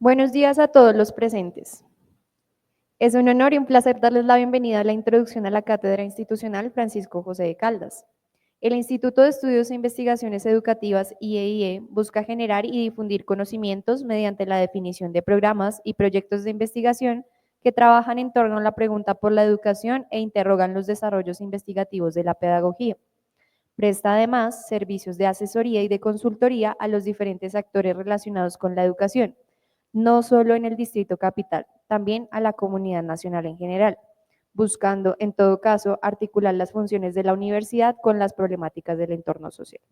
Buenos días a todos los presentes. Es un honor y un placer darles la bienvenida a la introducción a la Cátedra Institucional Francisco José de Caldas. El Instituto de Estudios e Investigaciones Educativas IEIE busca generar y difundir conocimientos mediante la definición de programas y proyectos de investigación que trabajan en torno a la pregunta por la educación e interrogan los desarrollos investigativos de la pedagogía. Presta además servicios de asesoría y de consultoría a los diferentes actores relacionados con la educación, no solo en el Distrito Capital, también a la comunidad nacional en general, buscando en todo caso articular las funciones de la universidad con las problemáticas del entorno social.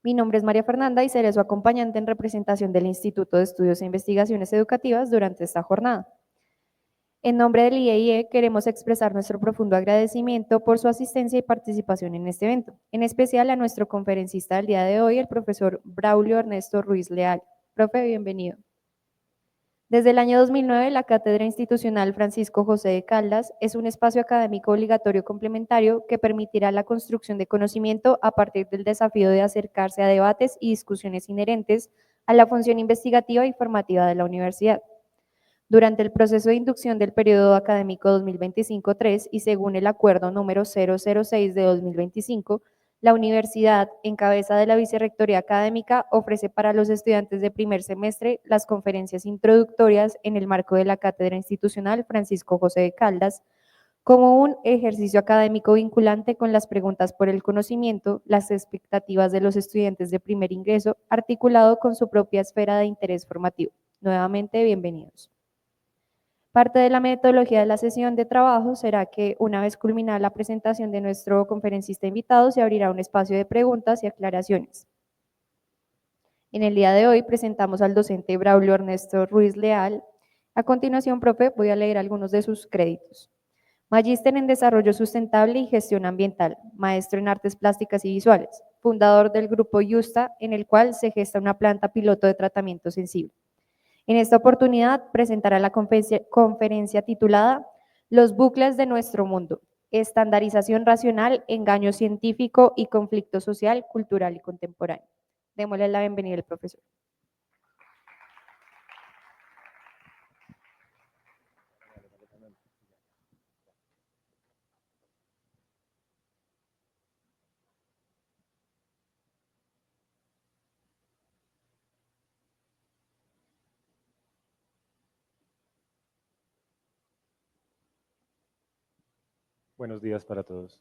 Mi nombre es María Fernanda y seré su acompañante en representación del Instituto de Estudios e Investigaciones Educativas durante esta jornada. En nombre del IEIE queremos expresar nuestro profundo agradecimiento por su asistencia y participación en este evento, en especial a nuestro conferencista del día de hoy, el profesor Braulio Ernesto Ruiz Leal. Profe, bienvenido. Desde el año 2009, la Cátedra Institucional Francisco José de Caldas es un espacio académico obligatorio complementario que permitirá la construcción de conocimiento a partir del desafío de acercarse a debates y discusiones inherentes a la función investigativa y formativa de la universidad. Durante el proceso de inducción del periodo académico 2025-3 y según el acuerdo número 006 de 2025, la universidad, en cabeza de la Vicerrectoría Académica, ofrece para los estudiantes de primer semestre las conferencias introductorias en el marco de la Cátedra Institucional Francisco José de Caldas, como un ejercicio académico vinculante con las preguntas por el conocimiento, las expectativas de los estudiantes de primer ingreso, articulado con su propia esfera de interés formativo. Nuevamente, bienvenidos. Parte de la metodología de la sesión de trabajo será que una vez culminada la presentación de nuestro conferencista invitado, se abrirá un espacio de preguntas y aclaraciones. En el día de hoy presentamos al docente Braulio Ernesto Ruiz Leal. A continuación, profe, voy a leer algunos de sus créditos. Magíster en Desarrollo Sustentable y Gestión Ambiental, maestro en Artes Plásticas y Visuales, fundador del grupo Yusta, en el cual se gesta una planta piloto de tratamiento sensible. En esta oportunidad presentará la conferencia titulada Los bucles de nuestro mundo, estandarización racional, engaño científico y conflicto social, cultural y contemporáneo. Démosle la bienvenida al profesor. Buenos días para todos.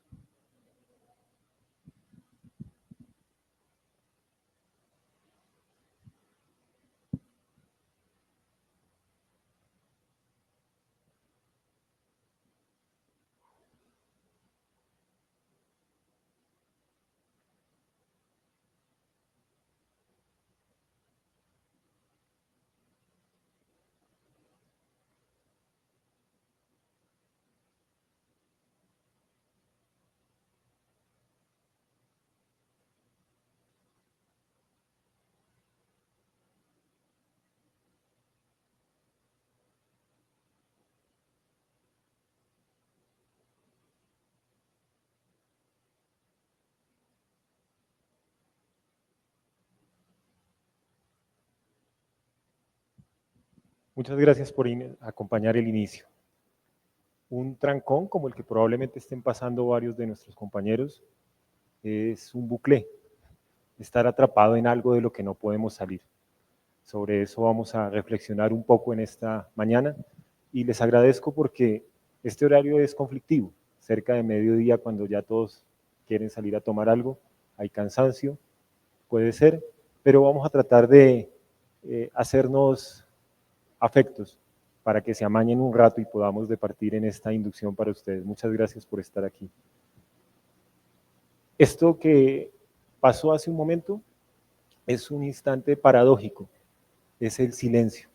Muchas gracias por acompañar el inicio. Un trancón como el que probablemente estén pasando varios de nuestros compañeros es un bucle, estar atrapado en algo de lo que no podemos salir. Sobre eso vamos a reflexionar un poco en esta mañana y les agradezco porque este horario es conflictivo, cerca de mediodía cuando ya todos quieren salir a tomar algo, hay cansancio, puede ser, pero vamos a tratar de hacernos afectos para que se amañen un rato y podamos departir en esta inducción para ustedes. Muchas gracias por estar aquí. Esto que pasó hace un momento es un instante paradójico, es el silencio.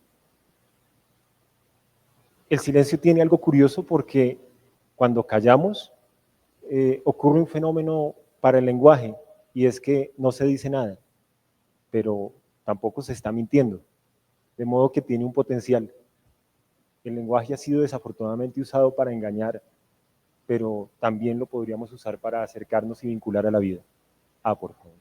El silencio tiene algo curioso porque cuando callamos ocurre un fenómeno para el lenguaje y es que no se dice nada, pero tampoco se está mintiendo, de modo que tiene un potencial. El lenguaje ha sido desafortunadamente usado para engañar, pero también lo podríamos usar para acercarnos y vincular a la vida. Por favor.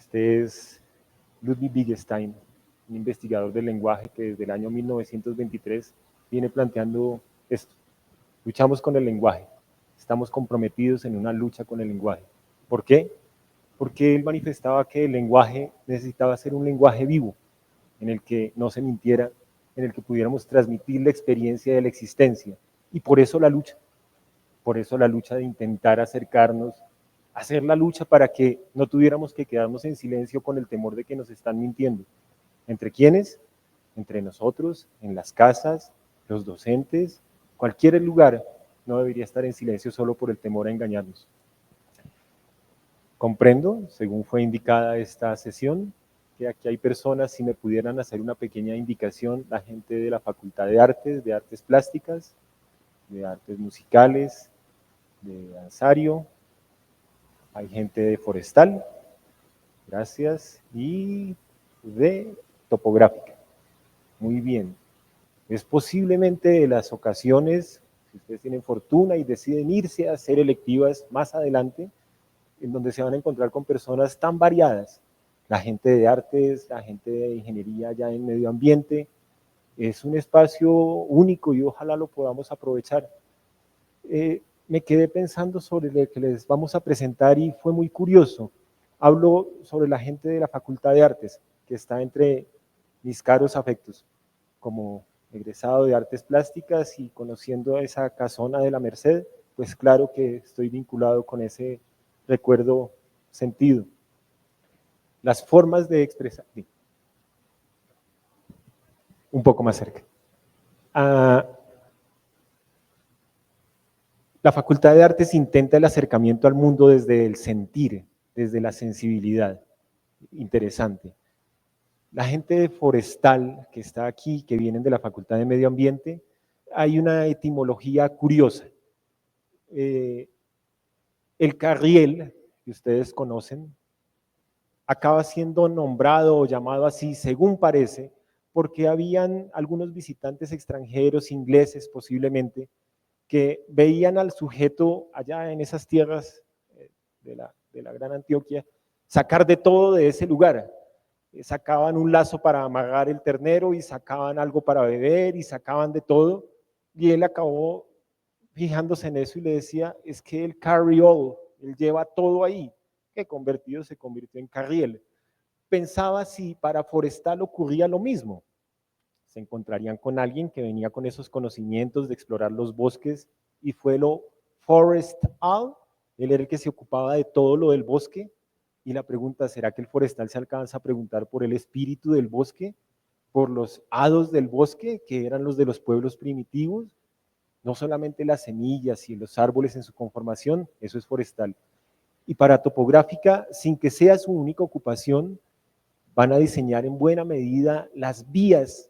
Este es Ludwig Wittgenstein, un investigador del lenguaje que desde el año 1923 viene planteando esto. Luchamos con el lenguaje, estamos comprometidos en una lucha con el lenguaje. ¿Por qué? Porque él manifestaba que el lenguaje necesitaba ser un lenguaje vivo, en el que no se mintiera, en el que pudiéramos transmitir la experiencia de la existencia. Y por eso la lucha de intentar acercarnos, hacer la lucha para que no tuviéramos que quedarnos en silencio con el temor de que nos están mintiendo. ¿Entre quiénes? Entre nosotros, en las casas, los docentes, cualquier lugar no debería estar en silencio solo por el temor a engañarnos. Comprendo, según fue indicada esta sesión, que aquí hay personas, si me pudieran hacer una pequeña indicación, la gente de la Facultad de Artes Plásticas, de Artes Musicales, de Danzario, hay gente de Forestal, gracias, y de Topográfica. Muy bien. Es posiblemente de las ocasiones, si ustedes tienen fortuna y deciden irse a hacer electivas más adelante, en donde se van a encontrar con personas tan variadas, la gente de artes, la gente de ingeniería ya en medio ambiente. Es un espacio único y ojalá lo podamos aprovechar. Me quedé pensando sobre lo que les vamos a presentar y fue muy curioso. Hablo sobre la gente de la Facultad de Artes, que está entre mis caros afectos, como egresado de Artes Plásticas y conociendo esa casona de la Merced, pues claro que estoy vinculado con ese recuerdo sentido. Las formas de expresar, un poco más cerca. La Facultad de Artes intenta el acercamiento al mundo desde el sentir, desde la sensibilidad. Interesante. La gente de Forestal que está aquí, que vienen de la Facultad de Medio Ambiente, hay una etimología curiosa. El carriel, que ustedes conocen, acaba siendo nombrado o llamado así, según parece, porque habían algunos visitantes extranjeros, ingleses posiblemente, que veían al sujeto allá en esas tierras de la Gran Antioquia sacar de todo de ese lugar. Sacaban un lazo para amarrar el ternero y sacaban algo para beber y sacaban de todo. Y él acabó fijándose en eso y le decía, es que el carry all, él lleva todo ahí, que convertido se convirtió en carriel. Pensaba si para Forestal ocurría lo mismo. Se encontrarían con alguien que venía con esos conocimientos de explorar los bosques y fue lo forestal, él era el que se ocupaba de todo lo del bosque. Y la pregunta, ¿será que el forestal se alcanza a preguntar por el espíritu del bosque? ¿Por los hados del bosque, que eran los de los pueblos primitivos? No solamente las semillas y los árboles en su conformación, eso es forestal. Y para topográfica, sin que sea su única ocupación, van a diseñar en buena medida las vías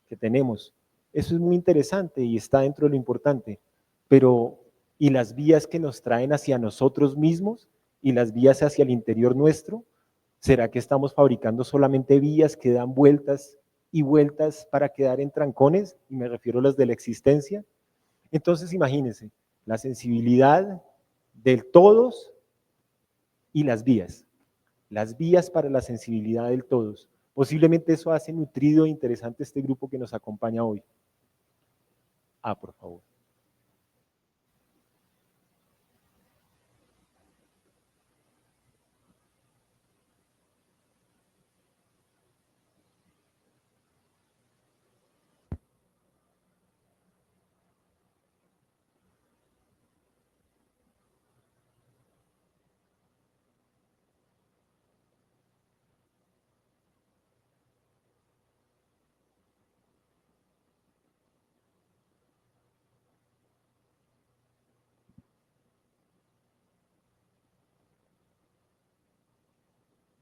que tenemos. Eso es muy interesante y está dentro de lo importante, pero ¿y las vías que nos traen hacia nosotros mismos y las vías hacia el interior nuestro? ¿Será que estamos fabricando solamente vías que dan vueltas y vueltas para quedar en trancones? Y me refiero a las de la existencia. Entonces imagínense, la sensibilidad del todos y las vías para la sensibilidad del todos. Posiblemente eso hace nutrido e interesante este grupo que nos acompaña hoy. Por favor.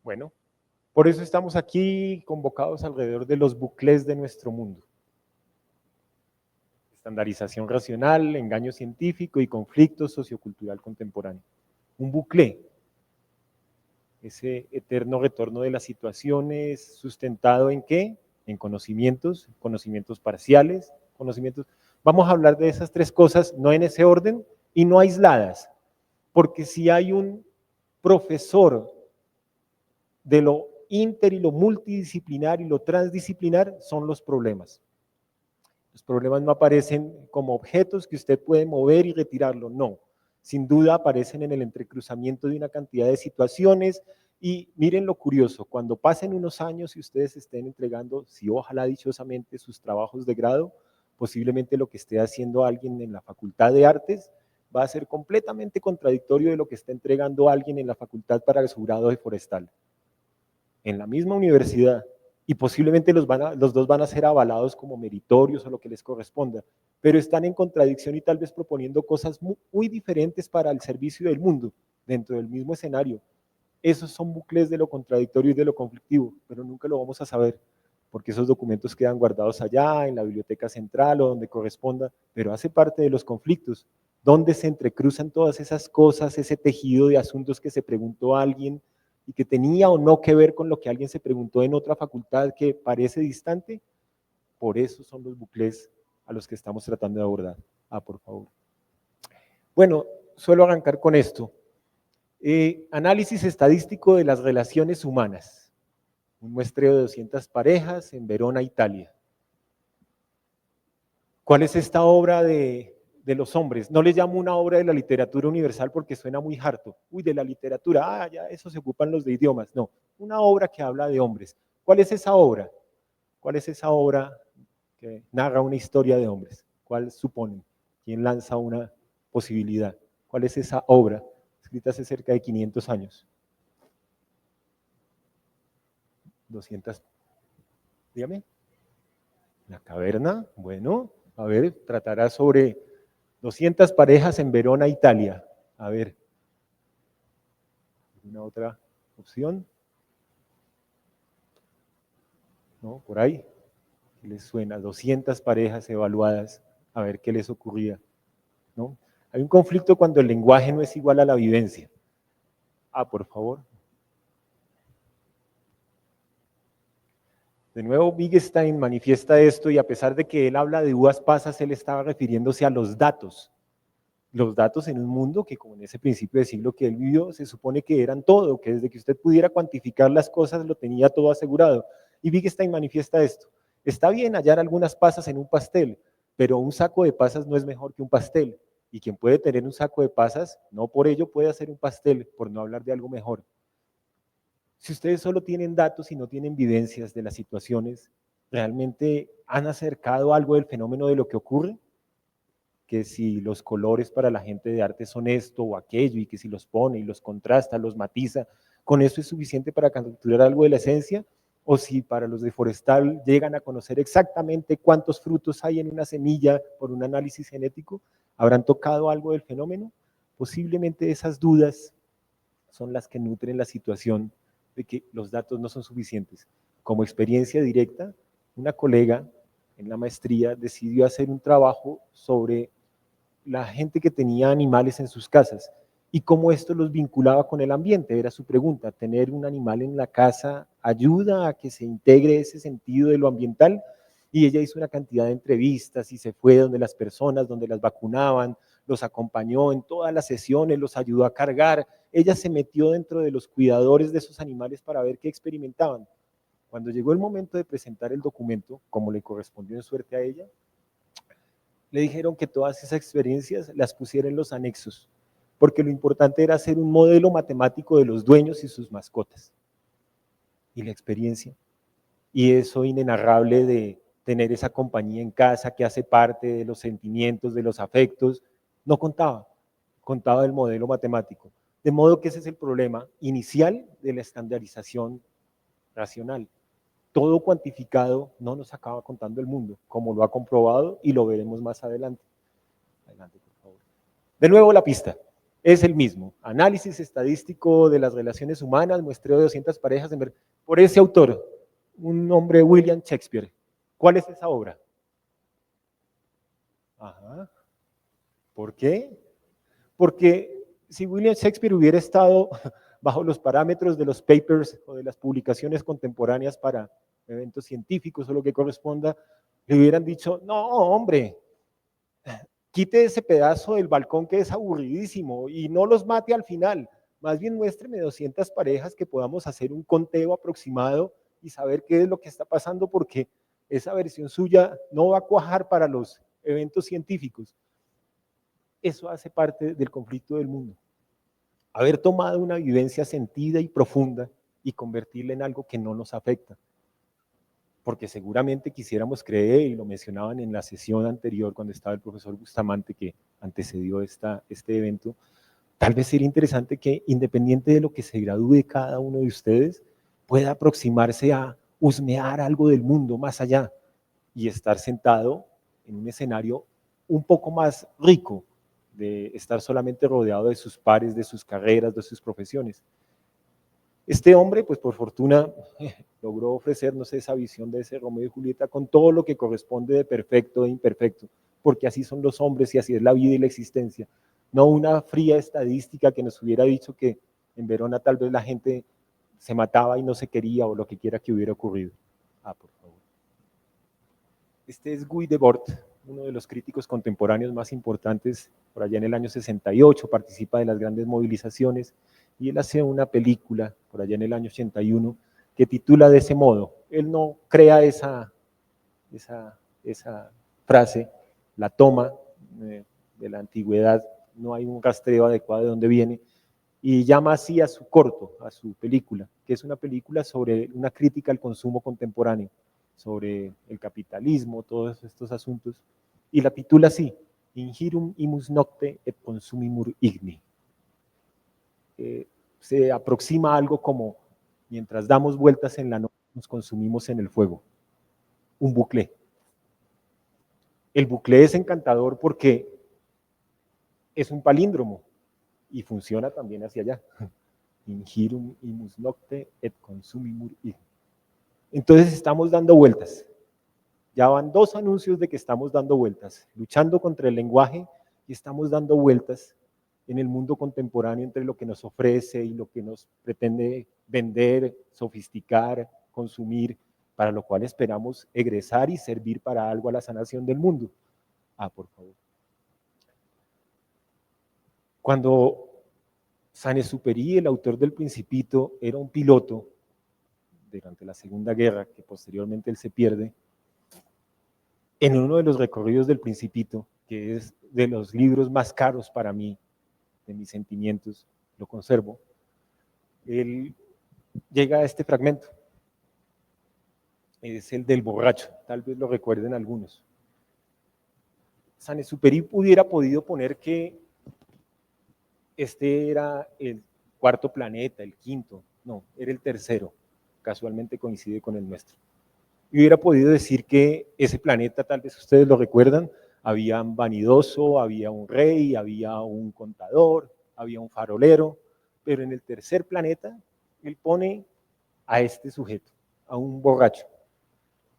Bueno, por eso estamos aquí convocados alrededor de los buclés de nuestro mundo. Estandarización racional, engaño científico y conflicto sociocultural contemporáneo. Un buclé, ese eterno retorno de las situaciones sustentado en ¿qué? En conocimientos parciales, conocimientos. Vamos a hablar de esas tres cosas, no en ese orden y no aisladas, porque si hay un profesor de lo inter y lo multidisciplinar y lo transdisciplinar son los problemas. Los problemas no aparecen como objetos que usted puede mover y retirarlo, no. Sin duda aparecen en el entrecruzamiento de una cantidad de situaciones y miren lo curioso, cuando pasen unos años y ustedes estén entregando, si ojalá dichosamente, sus trabajos de grado, posiblemente lo que esté haciendo alguien en la Facultad de Artes va a ser completamente contradictorio de lo que está entregando alguien en la Facultad para su grado de forestal. En la misma universidad, y posiblemente los dos van a ser avalados como meritorios o lo que les corresponda, pero están en contradicción y tal vez proponiendo cosas muy diferentes para el servicio del mundo, dentro del mismo escenario. Esos son bucles de lo contradictorio y de lo conflictivo, pero nunca lo vamos a saber, porque esos documentos quedan guardados allá, en la biblioteca central o donde corresponda, pero hace parte de los conflictos, donde se entrecruzan todas esas cosas, ese tejido de asuntos que se preguntó a alguien, y que tenía o no que ver con lo que alguien se preguntó en otra facultad que parece distante. Por eso son los bucles a los que estamos tratando de abordar. Por favor. Bueno, suelo arrancar con esto. Análisis estadístico de las relaciones humanas. Un muestreo de 200 parejas en Verona, Italia. ¿Cuál es esta obra de los hombres? No le llamo una obra de la literatura universal porque suena muy harto. Uy, de la literatura, ya eso se ocupan los de idiomas. No, una obra que habla de hombres. ¿Cuál es esa obra? ¿Cuál es esa obra que narra una historia de hombres? ¿Cuál suponen? ¿Quién lanza una posibilidad? ¿Cuál es esa obra? Escrita hace cerca de 500 años. 200. Dígame. La caverna, bueno, a ver, tratará sobre 200 parejas en Verona, Italia. A ver, ¿alguna otra opción? ¿No? Por ahí. ¿Qué les suena? 200 parejas evaluadas. A ver qué les ocurría. ¿No? Hay un conflicto cuando el lenguaje no es igual a la vivencia. Por favor. De nuevo, Wittgenstein manifiesta esto y a pesar de que él habla de uvas pasas, él estaba refiriéndose a los datos. Los datos en un mundo que, como en ese principio de siglo que él vivió, se supone que eran todo, que desde que usted pudiera cuantificar las cosas lo tenía todo asegurado. Y Wittgenstein manifiesta esto. Está bien hallar algunas pasas en un pastel, pero un saco de pasas no es mejor que un pastel. Y quien puede tener un saco de pasas, no por ello puede hacer un pastel, por no hablar de algo mejor. Si ustedes solo tienen datos y no tienen vivencias de las situaciones, ¿realmente han acercado algo del fenómeno de lo que ocurre? Que si los colores para la gente de arte son esto o aquello, y que si los pone y los contrasta, los matiza, ¿con eso es suficiente para capturar algo de la esencia? O si para los de forestal llegan a conocer exactamente cuántos frutos hay en una semilla por un análisis genético, ¿habrán tocado algo del fenómeno? Posiblemente esas dudas son las que nutren la situación de que los datos no son suficientes. Como experiencia directa, una colega en la maestría decidió hacer un trabajo sobre la gente que tenía animales en sus casas y cómo esto los vinculaba con el ambiente. Era su pregunta: ¿tener un animal en la casa ayuda a que se integre ese sentido de lo ambiental? Y ella hizo una cantidad de entrevistas y se fue donde las personas, donde las vacunaban, los acompañó en todas las sesiones, los ayudó a cargar. Ella se metió dentro de los cuidadores de esos animales para ver qué experimentaban. Cuando llegó el momento de presentar el documento, como le correspondió en suerte a ella, le dijeron que todas esas experiencias las pusiera en los anexos, porque lo importante era hacer un modelo matemático de los dueños y sus mascotas. Y la experiencia, y eso inenarrable de tener esa compañía en casa que hace parte de los sentimientos, de los afectos, no contaba, contaba el modelo matemático. De modo que ese es el problema inicial de la estandarización racional. Todo cuantificado no nos acaba contando el mundo, como lo ha comprobado y lo veremos más adelante. Adelante, por favor. De nuevo la pista, es el mismo. Análisis estadístico de las relaciones humanas, muestreo de 200 parejas, por ese autor, un hombre, William Shakespeare. ¿Cuál es esa obra? Ajá. ¿Por qué? Porque si William Shakespeare hubiera estado bajo los parámetros de los papers o de las publicaciones contemporáneas para eventos científicos o lo que corresponda, le hubieran dicho: no, hombre, quite ese pedazo del balcón que es aburridísimo y no los mate al final. más bien muéstreme 200 parejas que podamos hacer un conteo aproximado y saber qué es lo que está pasando, porque esa versión suya no va a cuajar para los eventos científicos. Eso hace parte del conflicto del mundo. Haber tomado una vivencia sentida y profunda y convertirla en algo que no nos afecta. Porque seguramente quisiéramos creer, y lo mencionaban en la sesión anterior cuando estaba el profesor Bustamante que antecedió este evento, tal vez sería interesante que, independiente de lo que se gradúe cada uno de ustedes, pueda aproximarse a husmear algo del mundo más allá y estar sentado en un escenario un poco más rico, de estar solamente rodeado de sus pares, de sus carreras, de sus profesiones. Este hombre, pues por fortuna, logró ofrecernos esa visión de ese Romeo y Julieta con todo lo que corresponde de perfecto e imperfecto, porque así son los hombres y así es la vida y la existencia. No una fría estadística que nos hubiera dicho que en Verona tal vez la gente se mataba y no se quería o lo que quiera que hubiera ocurrido. Por favor. Este es Guy Debord, uno de los críticos contemporáneos más importantes, por allá en el año 68, participa de las grandes movilizaciones, y él hace una película, por allá en el año 81, que titula de ese modo. Él no crea esa frase, la toma de la antigüedad, no hay un rastreo adecuado de dónde viene, y llama así a su corto, a su película, que es una película sobre una crítica al consumo contemporáneo, sobre el capitalismo, todos estos asuntos, y la titula así, Ingirum imus nocte et consumimur igni. Se aproxima a algo como, mientras damos vueltas en la noche, nos consumimos en el fuego. Un bucle. El bucle es encantador porque es un palíndromo y funciona también hacia allá. Ingirum imus nocte et consumimur igni. Entonces estamos dando vueltas. Ya van 2 anuncios de que estamos dando vueltas, luchando contra el lenguaje, y estamos dando vueltas en el mundo contemporáneo entre lo que nos ofrece y lo que nos pretende vender, sofisticar, consumir, para lo cual esperamos egresar y servir para algo a la sanación del mundo. Por favor. Cuando Saint-Exupéry, el autor del Principito, era un piloto durante la Segunda Guerra, que posteriormente él se pierde, en uno de los recorridos del Principito, que es de los libros más caros para mí, de mis sentimientos, lo conservo, él llega a este fragmento. Es el del borracho, tal vez lo recuerden algunos. Saint-Exupéry hubiera podido poner que este era el 4º planeta, el 5º, no, era el 3º, casualmente coincide con el nuestro. Y hubiera podido decir que ese planeta, tal vez ustedes lo recuerdan, había un vanidoso, había un rey, había un contador, había un farolero, pero en el 3er planeta él pone a este sujeto, a un borracho.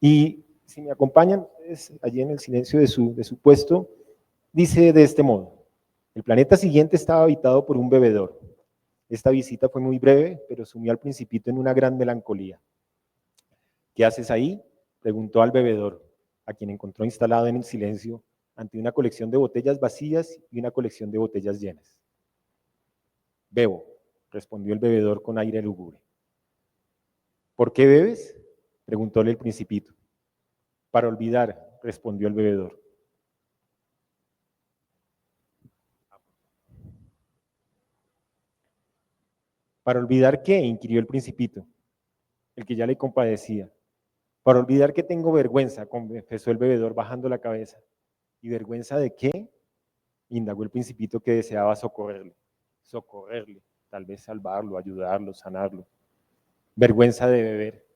Y si me acompañan, allí en el silencio de su puesto, dice de este modo: el planeta siguiente estaba habitado por un bebedor. Esta visita fue muy breve, pero sumió al Principito en una gran melancolía. ¿Qué haces ahí?, preguntó al bebedor, a quien encontró instalado en el silencio ante una colección de botellas vacías y una colección de botellas llenas. Bebo, respondió el bebedor con aire lúgubre. ¿Por qué bebes?, preguntóle el Principito. Para olvidar, respondió el bebedor. ¿Para olvidar qué?, inquirió el Principito, el que ya le compadecía. Para olvidar que tengo vergüenza, confesó el bebedor bajando la cabeza. ¿Y vergüenza de qué?, indagó el Principito, que deseaba socorrerle. Socorrerle, tal vez salvarlo, ayudarlo, sanarlo. Vergüenza de beber,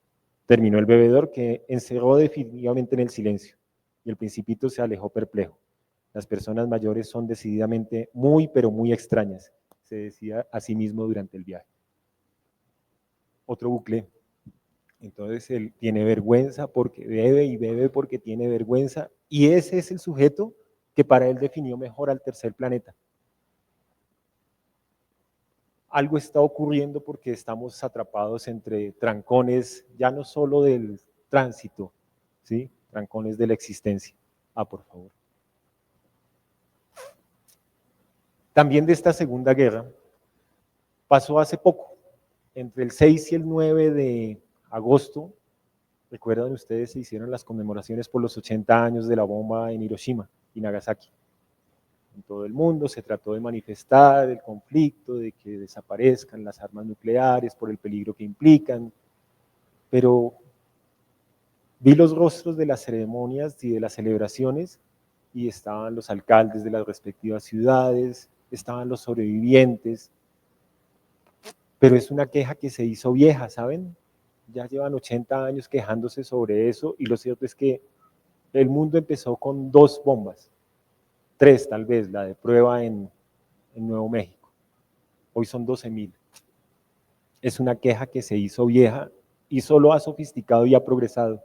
terminó el bebedor, que encerró definitivamente en el silencio, y el Principito se alejó perplejo. Las personas mayores son decididamente muy, pero muy extrañas, se decía a sí mismo durante el viaje. Otro bucle. Entonces él tiene vergüenza porque bebe y bebe porque tiene vergüenza, y ese es el sujeto que para él definió mejor al 3er planeta. Algo está ocurriendo porque estamos atrapados entre trancones, ya no solo del tránsito, ¿sí?, trancones de la existencia. Por favor. También de esta Segunda Guerra, pasó hace poco, entre el 6 y el 9 de agosto, recuerdan ustedes, se hicieron las conmemoraciones por los 80 años de la bomba en Hiroshima y Nagasaki. En todo el mundo se trató de manifestar el conflicto, de que desaparezcan las armas nucleares por el peligro que implican, pero vi los rostros de las ceremonias y de las celebraciones y estaban los alcaldes de las respectivas ciudades, estaban los sobrevivientes, pero es una queja que se hizo vieja, ¿saben? Ya llevan 80 años quejándose sobre eso y lo cierto es que el mundo empezó con 2 bombas, 3 tal vez, la de prueba en Nuevo México. Hoy son 12.000. Es una queja que se hizo vieja y solo ha sofisticado y ha progresado.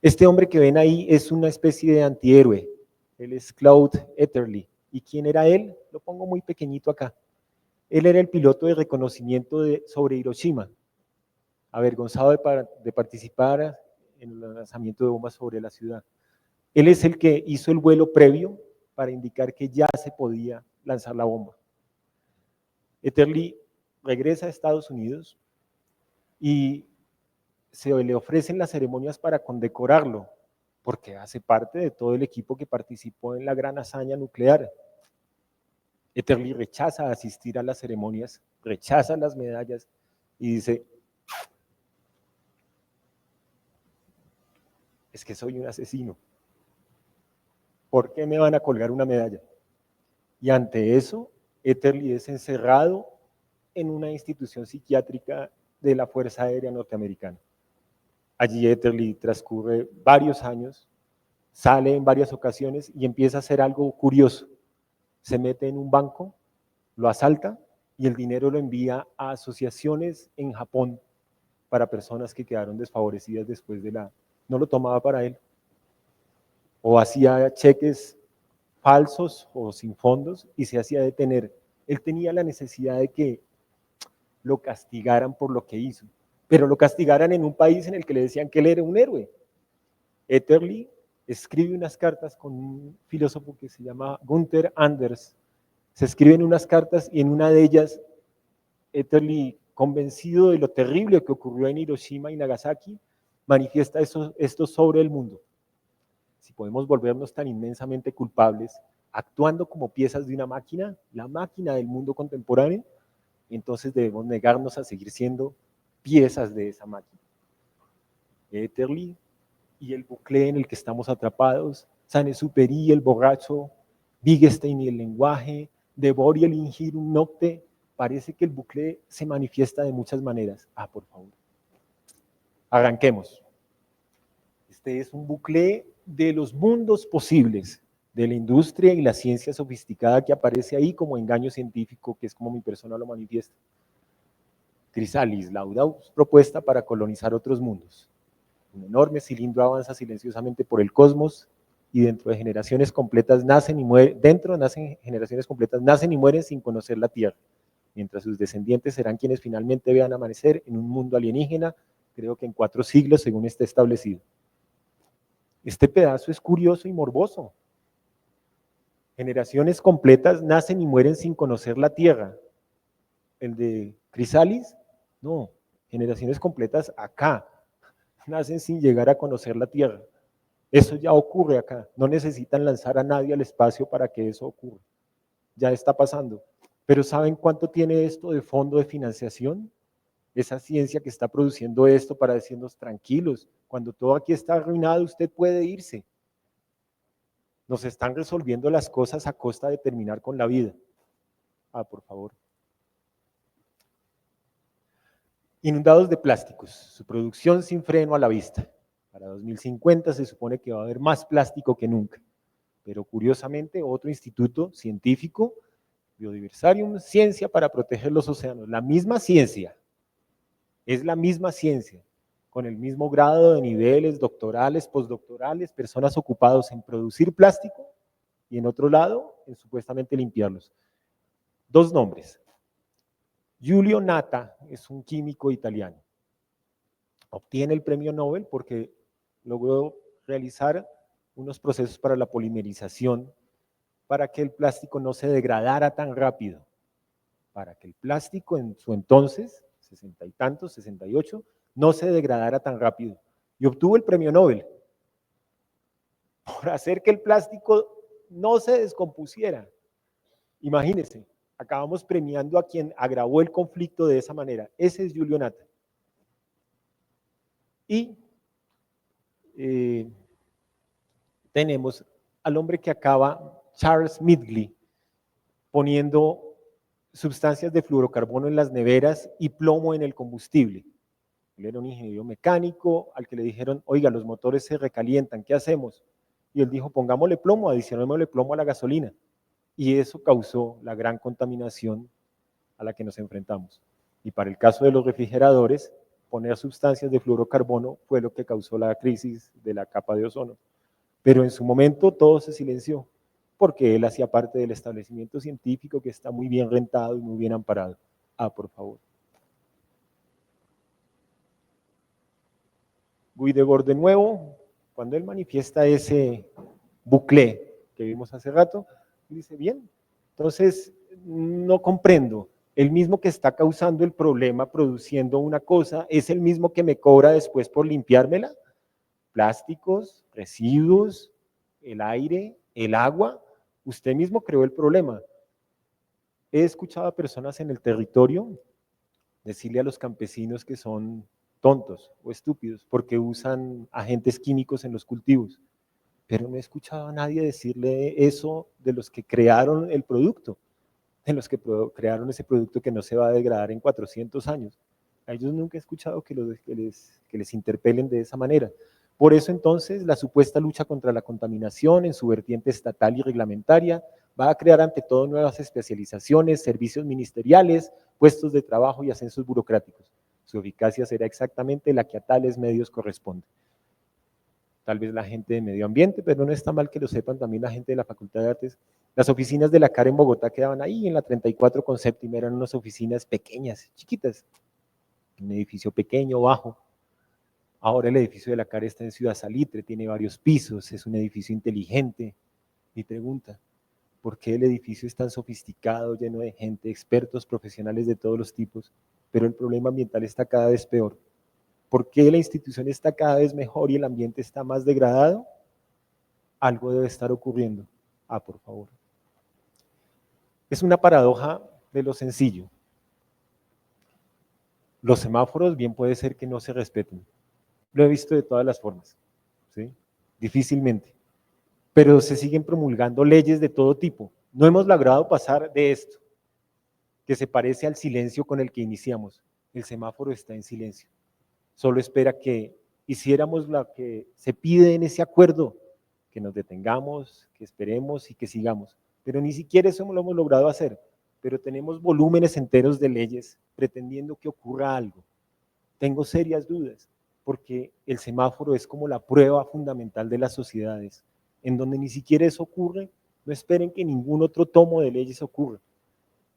Este hombre que ven ahí es una especie de antihéroe. Él es Claude Etterly. ¿Y quién era él? Lo pongo muy pequeñito acá. Él era el piloto de reconocimiento sobre Hiroshima, avergonzado de participar en el lanzamiento de bombas sobre la ciudad. Él es el que hizo el vuelo previo para indicar que ya se podía lanzar la bomba. Etterly regresa a Estados Unidos y se le ofrecen las ceremonias para condecorarlo, porque hace parte de todo el equipo que participó en la gran hazaña nuclear. Etterly rechaza asistir a las ceremonias, rechaza las medallas y dice, es que soy un asesino. ¿Por qué me van a colgar una medalla? Y ante eso, Etterly es encerrado en una institución psiquiátrica de la Fuerza Aérea Norteamericana. Allí Etterly transcurre varios años, sale en varias ocasiones y empieza a hacer algo curioso. Se mete en un banco, lo asalta y el dinero lo envía a asociaciones en Japón para personas que quedaron desfavorecidas después de la... No lo tomaba para él. O hacía cheques falsos o sin fondos y se hacía detener. Él tenía la necesidad de que lo castigaran por lo que hizo, pero lo castigaran en un país en el que le decían que él era un héroe. Etterly escribe unas cartas con un filósofo que se llama Gunther Anders. Se escriben unas cartas y en una de ellas Etterly, convencido de lo terrible que ocurrió en Hiroshima y Nagasaki, manifiesta esto sobre el mundo. Si podemos volvernos tan inmensamente culpables, actuando como piezas de una máquina, la máquina del mundo contemporáneo, entonces debemos negarnos a seguir siendo piezas de esa máquina. Etterly y el bucle en el que estamos atrapados, Saint-Exupéry, el borracho, Wittgenstein y el lenguaje, Debord y el Ingerum Nocte, parece que el bucle se manifiesta de muchas maneras. Por favor. Arranquemos. Este es un bucle de los mundos posibles, de la industria y la ciencia sofisticada que aparece ahí como engaño científico, que es como mi persona lo manifiesta. Chrysalis, la audaz propuesta para colonizar otros mundos. Un enorme cilindro avanza silenciosamente por el cosmos y dentro de generaciones completas nacen y mueren, nacen y mueren sin conocer la Tierra, mientras sus descendientes serán quienes finalmente vean amanecer en un mundo alienígena, creo que en 4 siglos según esté establecido. Este pedazo es curioso y morboso. Generaciones completas nacen y mueren sin conocer la Tierra. El de Chrysalis, no, generaciones completas acá, nacen sin llegar a conocer la Tierra. Eso ya ocurre acá, no necesitan lanzar a nadie al espacio para que eso ocurra. Ya está pasando. Pero ¿saben cuánto tiene esto de fondo de financiación? Esa ciencia que está produciendo esto para decirnos tranquilos, cuando todo aquí está arruinado, usted puede irse. Nos están resolviendo las cosas a costa de terminar con la vida. Por favor. Inundados de plásticos, su producción sin freno a la vista. Para 2050 se supone que va a haber más plástico que nunca. Pero curiosamente, otro instituto científico, Biodiversarium, Ciencia para proteger los océanos, la misma ciencia, es la misma ciencia, con el mismo grado de niveles doctorales, postdoctorales, personas ocupadas en producir plástico y en otro lado, en supuestamente limpiarlos. 2 nombres. Giulio Natta es un químico italiano. Obtiene el premio Nobel porque logró realizar unos procesos para la polimerización para que el plástico no se degradara tan rápido, para que el plástico en su entonces, 60 y tantos, 68, no se degradara tan rápido. Y obtuvo el premio Nobel por hacer que el plástico no se descompusiera. Imagínense, acabamos premiando a quien agravó el conflicto de esa manera. Ese es Julio Nata. Y tenemos al hombre que acaba, Charles Midgley, poniendo sustancias de fluorocarbono en las neveras y plomo en el combustible. Él era un ingeniero mecánico al que le dijeron, oiga, los motores se recalientan, ¿qué hacemos? Y él dijo, pongámosle plomo, adicionémosle plomo a la gasolina. Y eso causó la gran contaminación a la que nos enfrentamos. Y para el caso de los refrigeradores, poner sustancias de fluorocarbono fue lo que causó la crisis de la capa de ozono. Pero en su momento todo se silenció, porque él hacía parte del establecimiento científico que está muy bien rentado y muy bien amparado. Por favor. Guy Debord de nuevo, cuando él manifiesta ese bucle que vimos hace rato, dice, bien, entonces no comprendo, el mismo que está causando el problema produciendo una cosa, es el mismo que me cobra después por limpiármela, plásticos, residuos, el aire, el agua, usted mismo creó el problema. He escuchado a personas en el territorio decirle a los campesinos que son tontos o estúpidos porque usan agentes químicos en los cultivos, pero no he escuchado a nadie decirle eso de los que crearon el producto, de los que crearon ese producto que no se va a degradar en 400 años. A ellos nunca he escuchado que les interpelen de esa manera. Por eso entonces la supuesta lucha contra la contaminación en su vertiente estatal y reglamentaria va a crear ante todo nuevas especializaciones, servicios ministeriales, puestos de trabajo y ascensos burocráticos. Su eficacia será exactamente la que a tales medios corresponde. Tal vez la gente de medio ambiente, pero no está mal que lo sepan también la gente de la Facultad de Artes. Las oficinas de la CAR en Bogotá quedaban ahí en la 34 con séptima, eran unas oficinas pequeñas, chiquitas, un edificio pequeño, bajo. Ahora el edificio de la CAR está en Ciudad Salitre, tiene varios pisos, es un edificio inteligente. Mi pregunta, ¿por qué el edificio es tan sofisticado, lleno de gente, expertos, profesionales de todos los tipos, pero el problema ambiental está cada vez peor? ¿Por qué la institución está cada vez mejor y el ambiente está más degradado? Algo debe estar ocurriendo. Por favor. Es una paradoja de lo sencillo. Los semáforos bien puede ser que no se respeten. Lo he visto de todas las formas, ¿sí? Difícilmente. Pero se siguen promulgando leyes de todo tipo. No hemos logrado pasar de esto, que se parece al silencio con el que iniciamos. El semáforo está en silencio. Solo espera que hiciéramos lo que se pide en ese acuerdo, que nos detengamos, que esperemos y que sigamos. Pero ni siquiera eso lo hemos logrado hacer. Pero tenemos volúmenes enteros de leyes pretendiendo que ocurra algo. Tengo serias dudas, porque el semáforo es como la prueba fundamental de las sociedades. En donde ni siquiera eso ocurre, no esperen que ningún otro tomo de leyes ocurra.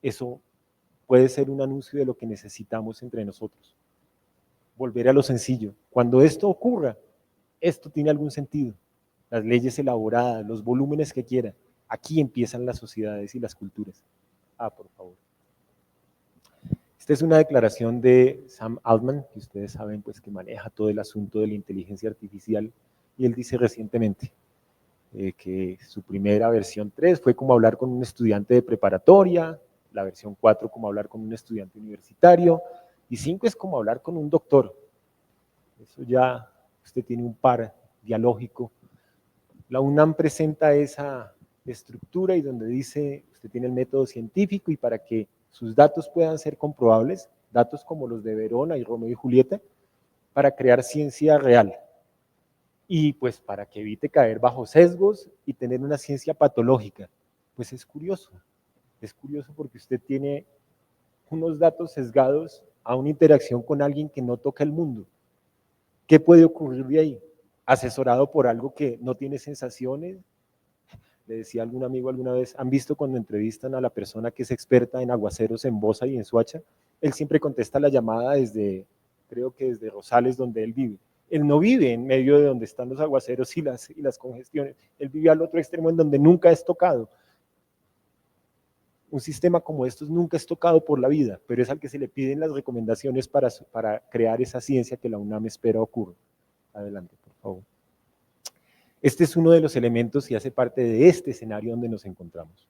Eso puede ser un anuncio de lo que necesitamos entre nosotros. Volver a lo sencillo. Cuando esto ocurra, esto tiene algún sentido. Las leyes elaboradas, los volúmenes que quiera. Aquí empiezan las sociedades y las culturas. Por favor. Esta es una declaración de Sam Altman, que ustedes saben pues, que maneja todo el asunto de la inteligencia artificial, y él dice recientemente que su primera versión 3 fue como hablar con un estudiante de preparatoria, la versión 4 como hablar con un estudiante universitario, y 5 es como hablar con un doctor. Eso ya usted tiene un par dialógico. La UNAM presenta esa estructura y donde dice, usted tiene el método científico y para que sus datos puedan ser comprobables, datos como los de Verona y Romeo y Julieta, para crear ciencia real. Y pues para que evite caer bajo sesgos y tener una ciencia patológica. Pues es curioso porque usted tiene unos datos sesgados a una interacción con alguien que no toca el mundo. ¿Qué puede ocurrir de ahí? Asesorado por algo que no tiene sensaciones. Le decía a algún amigo alguna vez, ¿han visto cuando entrevistan a la persona que es experta en aguaceros en Bosa y en Soacha? Él siempre contesta la llamada desde, creo que desde Rosales, donde él vive. Él no vive en medio de donde están los aguaceros y las congestiones. Él vive al otro extremo en donde nunca es tocado. un sistema como estos nunca es tocado por la vida, pero es al que se le piden las recomendaciones para crear esa ciencia que la UNAM espera ocurra. Adelante, por favor. Este es uno de los elementos y hace parte de este escenario donde nos encontramos.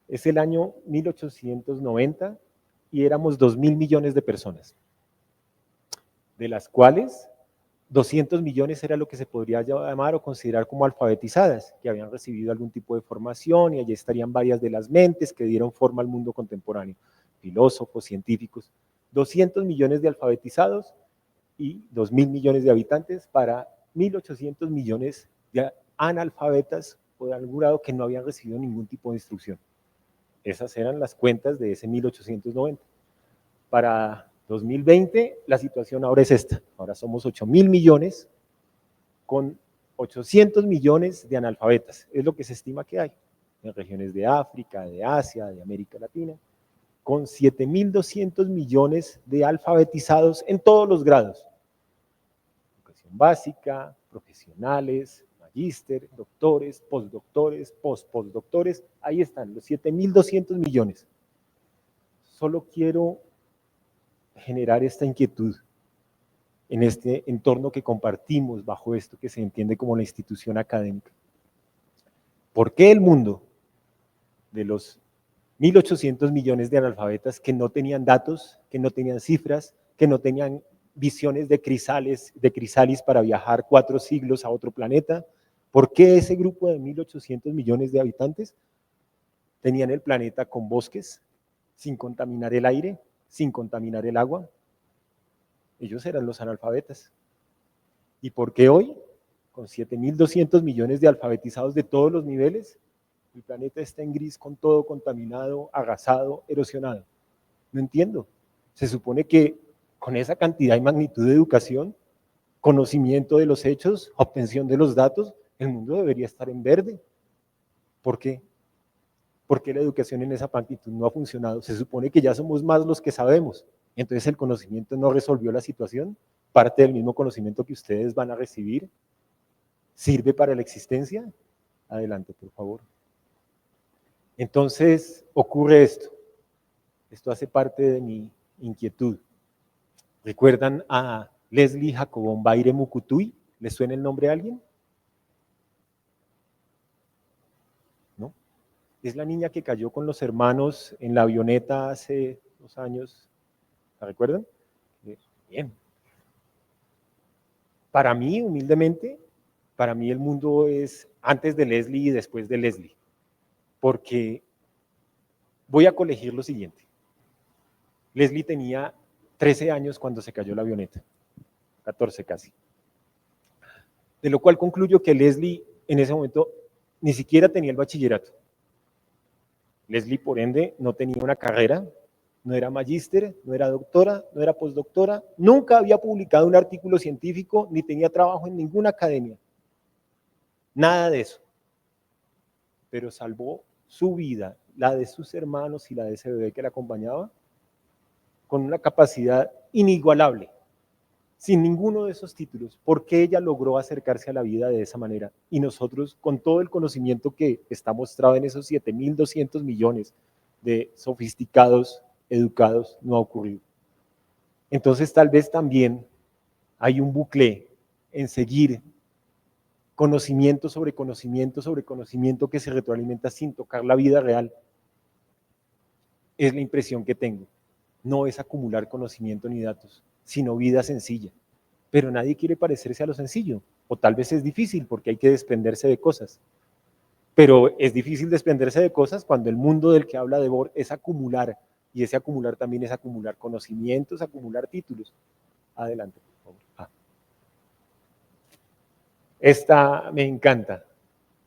Es el año 1890 y éramos 2.000 millones de personas, de las cuales 200 millones era lo que se podría llamar o considerar como alfabetizadas, que habían recibido algún tipo de formación, y allí estarían varias de las mentes que dieron forma al mundo contemporáneo, filósofos, científicos. 200 millones de alfabetizados y 2.000 millones de habitantes para 1.800 millones de analfabetas o de algún grado que no habían recibido ningún tipo de instrucción. Esas eran las cuentas de ese 1890. Para 2020 la situación ahora es esta. Ahora somos 8.000 millones con 800 millones de analfabetas. Es lo que se estima que hay en regiones de África, de Asia, de América Latina, con 7.200 millones de alfabetizados en todos los grados. Educación básica, profesionales, magíster, doctores, postdoctores, postdoctores. Ahí están los 7.200 millones. Solo quiero generar esta inquietud en este entorno que compartimos bajo esto que se entiende como la institución académica. ¿Por qué el mundo de los 1.800 millones de analfabetas que no tenían datos, que no tenían cifras, que no tenían visiones de crisalis para viajar 4 siglos a otro planeta? ¿Por qué ese grupo de 1.800 millones de habitantes tenían el planeta con bosques, sin contaminar el aire, sin contaminar el agua? Ellos eran los analfabetas. ¿Y por qué hoy, con 7.200 millones de alfabetizados de todos los niveles, el planeta está en gris, con todo contaminado, agasado, erosionado? No entiendo. Se supone que con esa cantidad y magnitud de educación, conocimiento de los hechos, obtención de los datos, el mundo debería estar en verde. ¿Por qué? ¿Por qué la educación en esa magnitud no ha funcionado? Se supone que ya somos más los que sabemos. Entonces el conocimiento no resolvió la situación. Parte del mismo conocimiento que ustedes van a recibir sirve para la existencia. Adelante, por favor. Entonces ocurre esto. Esto hace parte de mi inquietud. ¿Recuerdan a Leslie Jacobón Baire Mucutuy? ¿Les suena el nombre a alguien? ¿No? Es la niña que cayó con los hermanos en la avioneta hace 2 años. ¿La recuerdan? Bien. Para mí, humildemente, para mí el mundo es antes de Leslie y después de Leslie. Porque voy a colegir lo siguiente. Leslie tenía 13 años cuando se cayó la avioneta, 14 casi. De lo cual concluyo que Leslie en ese momento ni siquiera tenía el bachillerato. Leslie, por ende, no tenía una carrera, no era magíster, no era doctora, no era postdoctora, nunca había publicado un artículo científico, ni tenía trabajo en ninguna academia. Nada de eso. Pero salvó su vida, la de sus hermanos y la de ese bebé que la acompañaba, con una capacidad inigualable, sin ninguno de esos títulos, porque ella logró acercarse a la vida de esa manera. Y nosotros, con todo el conocimiento que está mostrado en esos 7.200 millones de sofisticados, educados, no ha ocurrido. Entonces, tal vez también hay un bucle en seguir conocimiento sobre conocimiento sobre conocimiento que se retroalimenta sin tocar la vida real. Es la impresión que tengo. No es acumular conocimiento ni datos, sino vida sencilla. Pero nadie quiere parecerse a lo sencillo, o tal vez es difícil porque hay que desprenderse de cosas. Pero es difícil desprenderse de cosas cuando el mundo del que habla Debord es acumular, y ese acumular también es acumular conocimientos, acumular títulos. Adelante, por favor. Esta me encanta.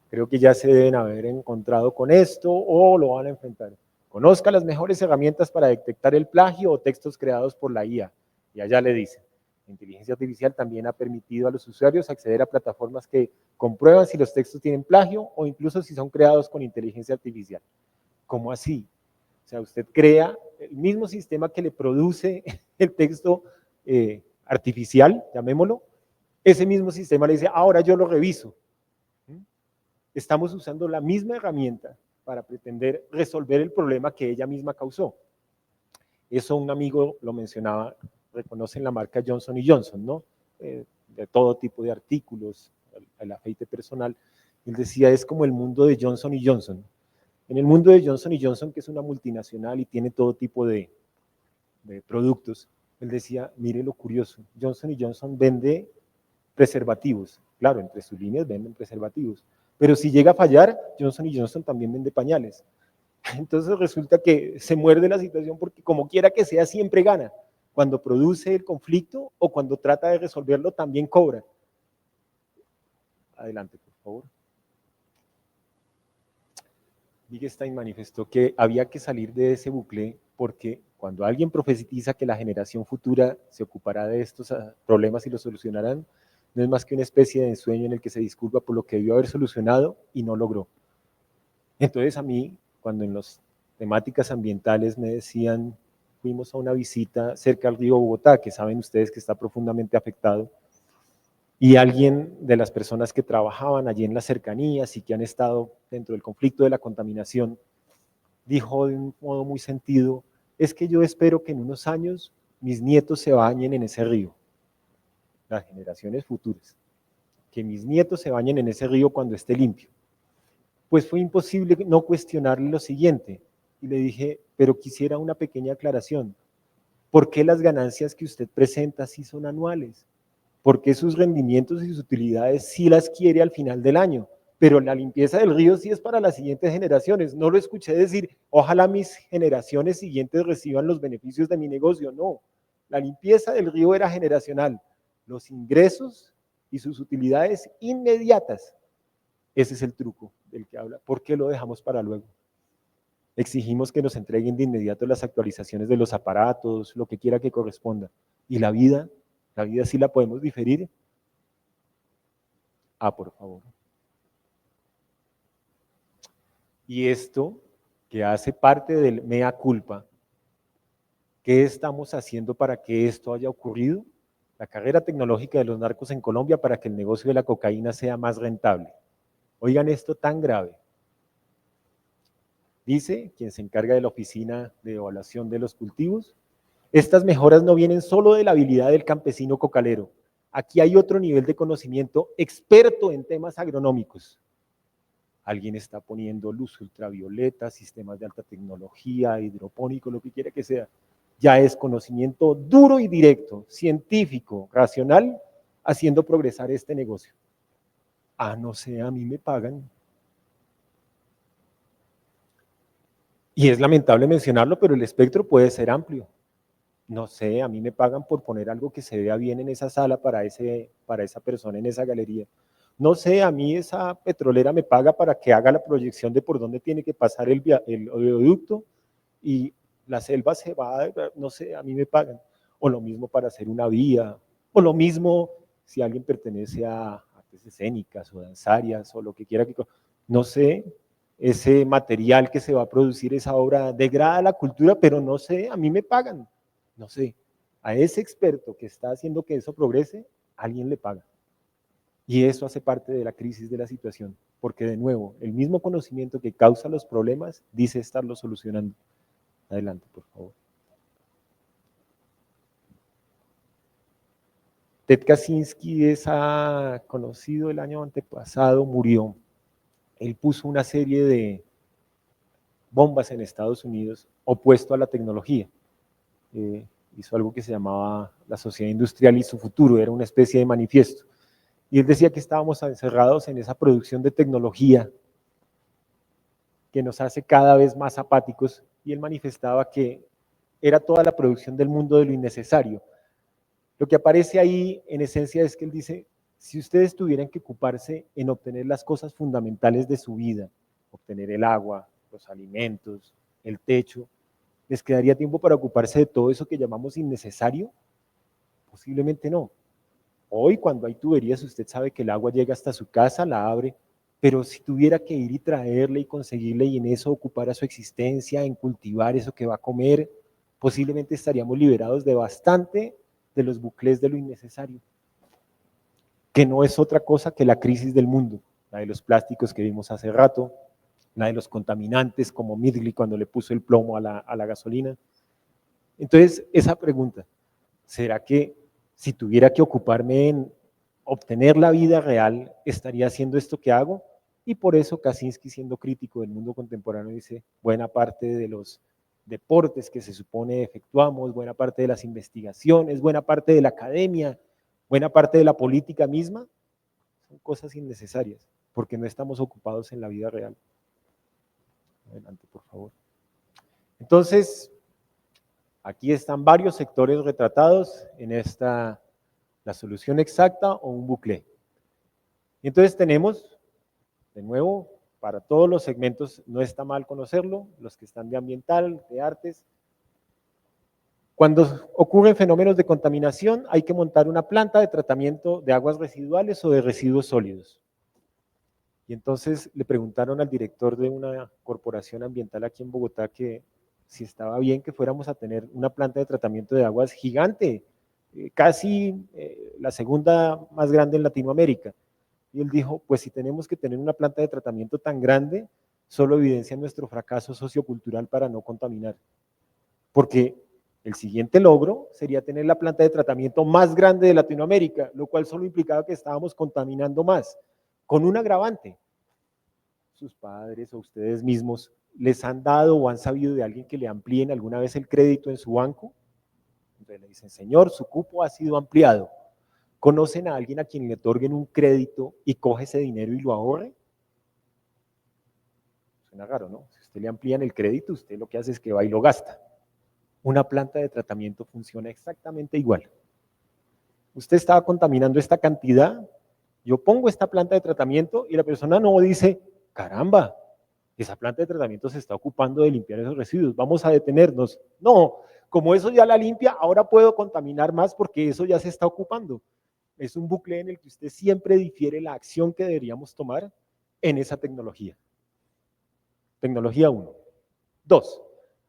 Creo que ya se deben haber encontrado con esto o lo van a enfrentar. Conozca las mejores herramientas para detectar el plagio o textos creados por la IA. Y allá le dicen, la inteligencia artificial también ha permitido a los usuarios acceder a plataformas que comprueban si los textos tienen plagio o incluso si son creados con inteligencia artificial. ¿Cómo así? O sea, usted crea el mismo sistema que le produce el texto artificial, llamémoslo, ese mismo sistema le dice, ahora yo lo reviso. estamos usando la misma herramienta para pretender resolver el problema que ella misma causó. Eso un amigo lo mencionaba, reconocen la marca Johnson & Johnson, ¿no? De todo tipo de artículos, el aceite personal. Él decía, es como el mundo de Johnson & Johnson. En el mundo de Johnson & Johnson, que es una multinacional y tiene todo tipo de productos, él decía, mire lo curioso, Johnson & Johnson vende preservativos, claro, entre sus líneas venden preservativos, pero si llega a fallar, Johnson & Johnson también vende pañales. Entonces resulta que se muerde la situación porque como quiera que sea, siempre gana. Cuando produce el conflicto o cuando trata de resolverlo, también cobra. Adelante, por favor. Wittgenstein manifestó que había que salir de ese bucle porque cuando alguien profetiza que la generación futura se ocupará de estos problemas y los solucionarán, no es más que una especie de ensueño en el que se disculpa por lo que debió haber solucionado y no logró. Entonces a mí, cuando en las temáticas ambientales me decían, fuimos a una visita cerca al río Bogotá, que saben ustedes que está profundamente afectado, y alguien de las personas que trabajaban allí en las cercanías y que han estado dentro del conflicto de la contaminación, dijo de un modo muy sentido, es que yo espero que en unos años mis nietos se bañen en ese río, las generaciones futuras, que mis nietos se bañen en ese río cuando esté limpio. Pues fue imposible no cuestionarle lo siguiente, y le dije, pero quisiera una pequeña aclaración, ¿por qué las ganancias que usted presenta sí son anuales? ¿Por qué sus rendimientos y sus utilidades sí las quiere al final del año? Pero la limpieza del río sí es para las siguientes generaciones. No lo escuché decir, ojalá mis generaciones siguientes reciban los beneficios de mi negocio. No, la limpieza del río era generacional. Los ingresos y sus utilidades inmediatas. Ese es el truco del que habla. ¿Por qué lo dejamos para luego? Exigimos que nos entreguen de inmediato las actualizaciones de los aparatos, lo que quiera que corresponda. Y la vida sí la podemos diferir. Por favor. Y esto, que hace parte del mea culpa, ¿qué estamos haciendo para que esto haya ocurrido? La carrera tecnológica de los narcos en Colombia para que el negocio de la cocaína sea más rentable. Oigan esto tan grave. Dice quien se encarga de la oficina de evaluación de los cultivos, estas mejoras no vienen solo de la habilidad del campesino cocalero. Aquí hay otro nivel de conocimiento experto en temas agronómicos. Alguien está poniendo luz ultravioleta, sistemas de alta tecnología, hidropónico, lo que quiera que sea. Ya es conocimiento duro y directo, científico, racional, haciendo progresar este negocio. No sé, a mí me pagan. Y es lamentable mencionarlo, pero el espectro puede ser amplio. No sé, a mí me pagan por poner algo que se vea bien en esa sala para esa persona en esa galería. No sé, a mí esa petrolera me paga para que haga la proyección de por dónde tiene que pasar el oleoducto y la selva se va, no sé, a mí me pagan. O lo mismo para hacer una vía, o lo mismo si alguien pertenece a artes escénicas o danzarias o lo que quiera que... No sé, ese material que se va a producir, esa obra degrada la cultura, pero no sé, a mí me pagan. No sé, a ese experto que está haciendo que eso progrese, alguien le paga. Y eso hace parte de la crisis de la situación, porque de nuevo, el mismo conocimiento que causa los problemas dice estarlo solucionando. Adelante, por favor. Ted Kaczynski es conocido el año antepasado, murió. Él puso una serie de bombas en Estados Unidos opuesto a la tecnología. Hizo algo que se llamaba la sociedad industrial y su futuro, era una especie de manifiesto. Y él decía que estábamos encerrados en esa producción de tecnología que nos hace cada vez más apáticos, y él manifestaba que era toda la producción del mundo de lo innecesario. Lo que aparece ahí en esencia es que él dice, si ustedes tuvieran que ocuparse en obtener las cosas fundamentales de su vida, obtener el agua, los alimentos, el techo, ¿les quedaría tiempo para ocuparse de todo eso que llamamos innecesario? Posiblemente no. Hoy cuando hay tuberías usted sabe que el agua llega hasta su casa, la abre, pero si tuviera que ir y traerle y conseguirle y en eso ocupara su existencia, en cultivar eso que va a comer, posiblemente estaríamos liberados de bastante de los bucles de lo innecesario, que no es otra cosa que la crisis del mundo. la de los plásticos que vimos hace rato, la de los contaminantes como Midgley cuando le puso el plomo a la gasolina. Entonces, esa pregunta, ¿será que si tuviera que ocuparme en obtener la vida real, estaría haciendo esto que hago? Y por eso Kaczynski, siendo crítico del mundo contemporáneo, dice, buena parte de los deportes que se supone efectuamos, buena parte de las investigaciones, buena parte de la academia, buena parte de la política misma, son cosas innecesarias, porque no estamos ocupados en la vida real. Adelante, por favor. Entonces, aquí están varios sectores retratados en esta, la solución exacta o un bucle. Y entonces tenemos, de nuevo, para todos los segmentos, no está mal conocerlo, los que están de ambiental, de artes. Cuando ocurren fenómenos de contaminación, hay que montar una planta de tratamiento de aguas residuales o de residuos sólidos. Y entonces le preguntaron al director de una corporación ambiental aquí en Bogotá que si estaba bien que fuéramos a tener una planta de tratamiento de aguas gigante, casi la segunda más grande en Latinoamérica. Y él dijo, pues si tenemos que tener una planta de tratamiento tan grande, solo evidencia nuestro fracaso sociocultural para no contaminar. Porque el siguiente logro sería tener la planta de tratamiento más grande de Latinoamérica, lo cual solo implicaba que estábamos contaminando más, con un agravante. Sus padres o ustedes mismos les han dado o han sabido de alguien que le amplíen alguna vez el crédito en su banco. Entonces le dicen, señor, su cupo ha sido ampliado. ¿Conocen a alguien a quien le otorguen un crédito y coge ese dinero y lo ahorre? Suena raro, ¿no? Si usted le amplían el crédito, usted lo que hace es que va y lo gasta. Una planta de tratamiento funciona exactamente igual. Usted estaba contaminando esta cantidad, yo pongo esta planta de tratamiento y la persona no dice, caramba, esa planta de tratamiento se está ocupando de limpiar esos residuos, vamos a detenernos. No, como eso ya la limpia, ahora puedo contaminar más porque eso ya se está ocupando. Es un bucle en el que usted siempre difiere la acción que deberíamos tomar en esa tecnología. Tecnología 1. 2.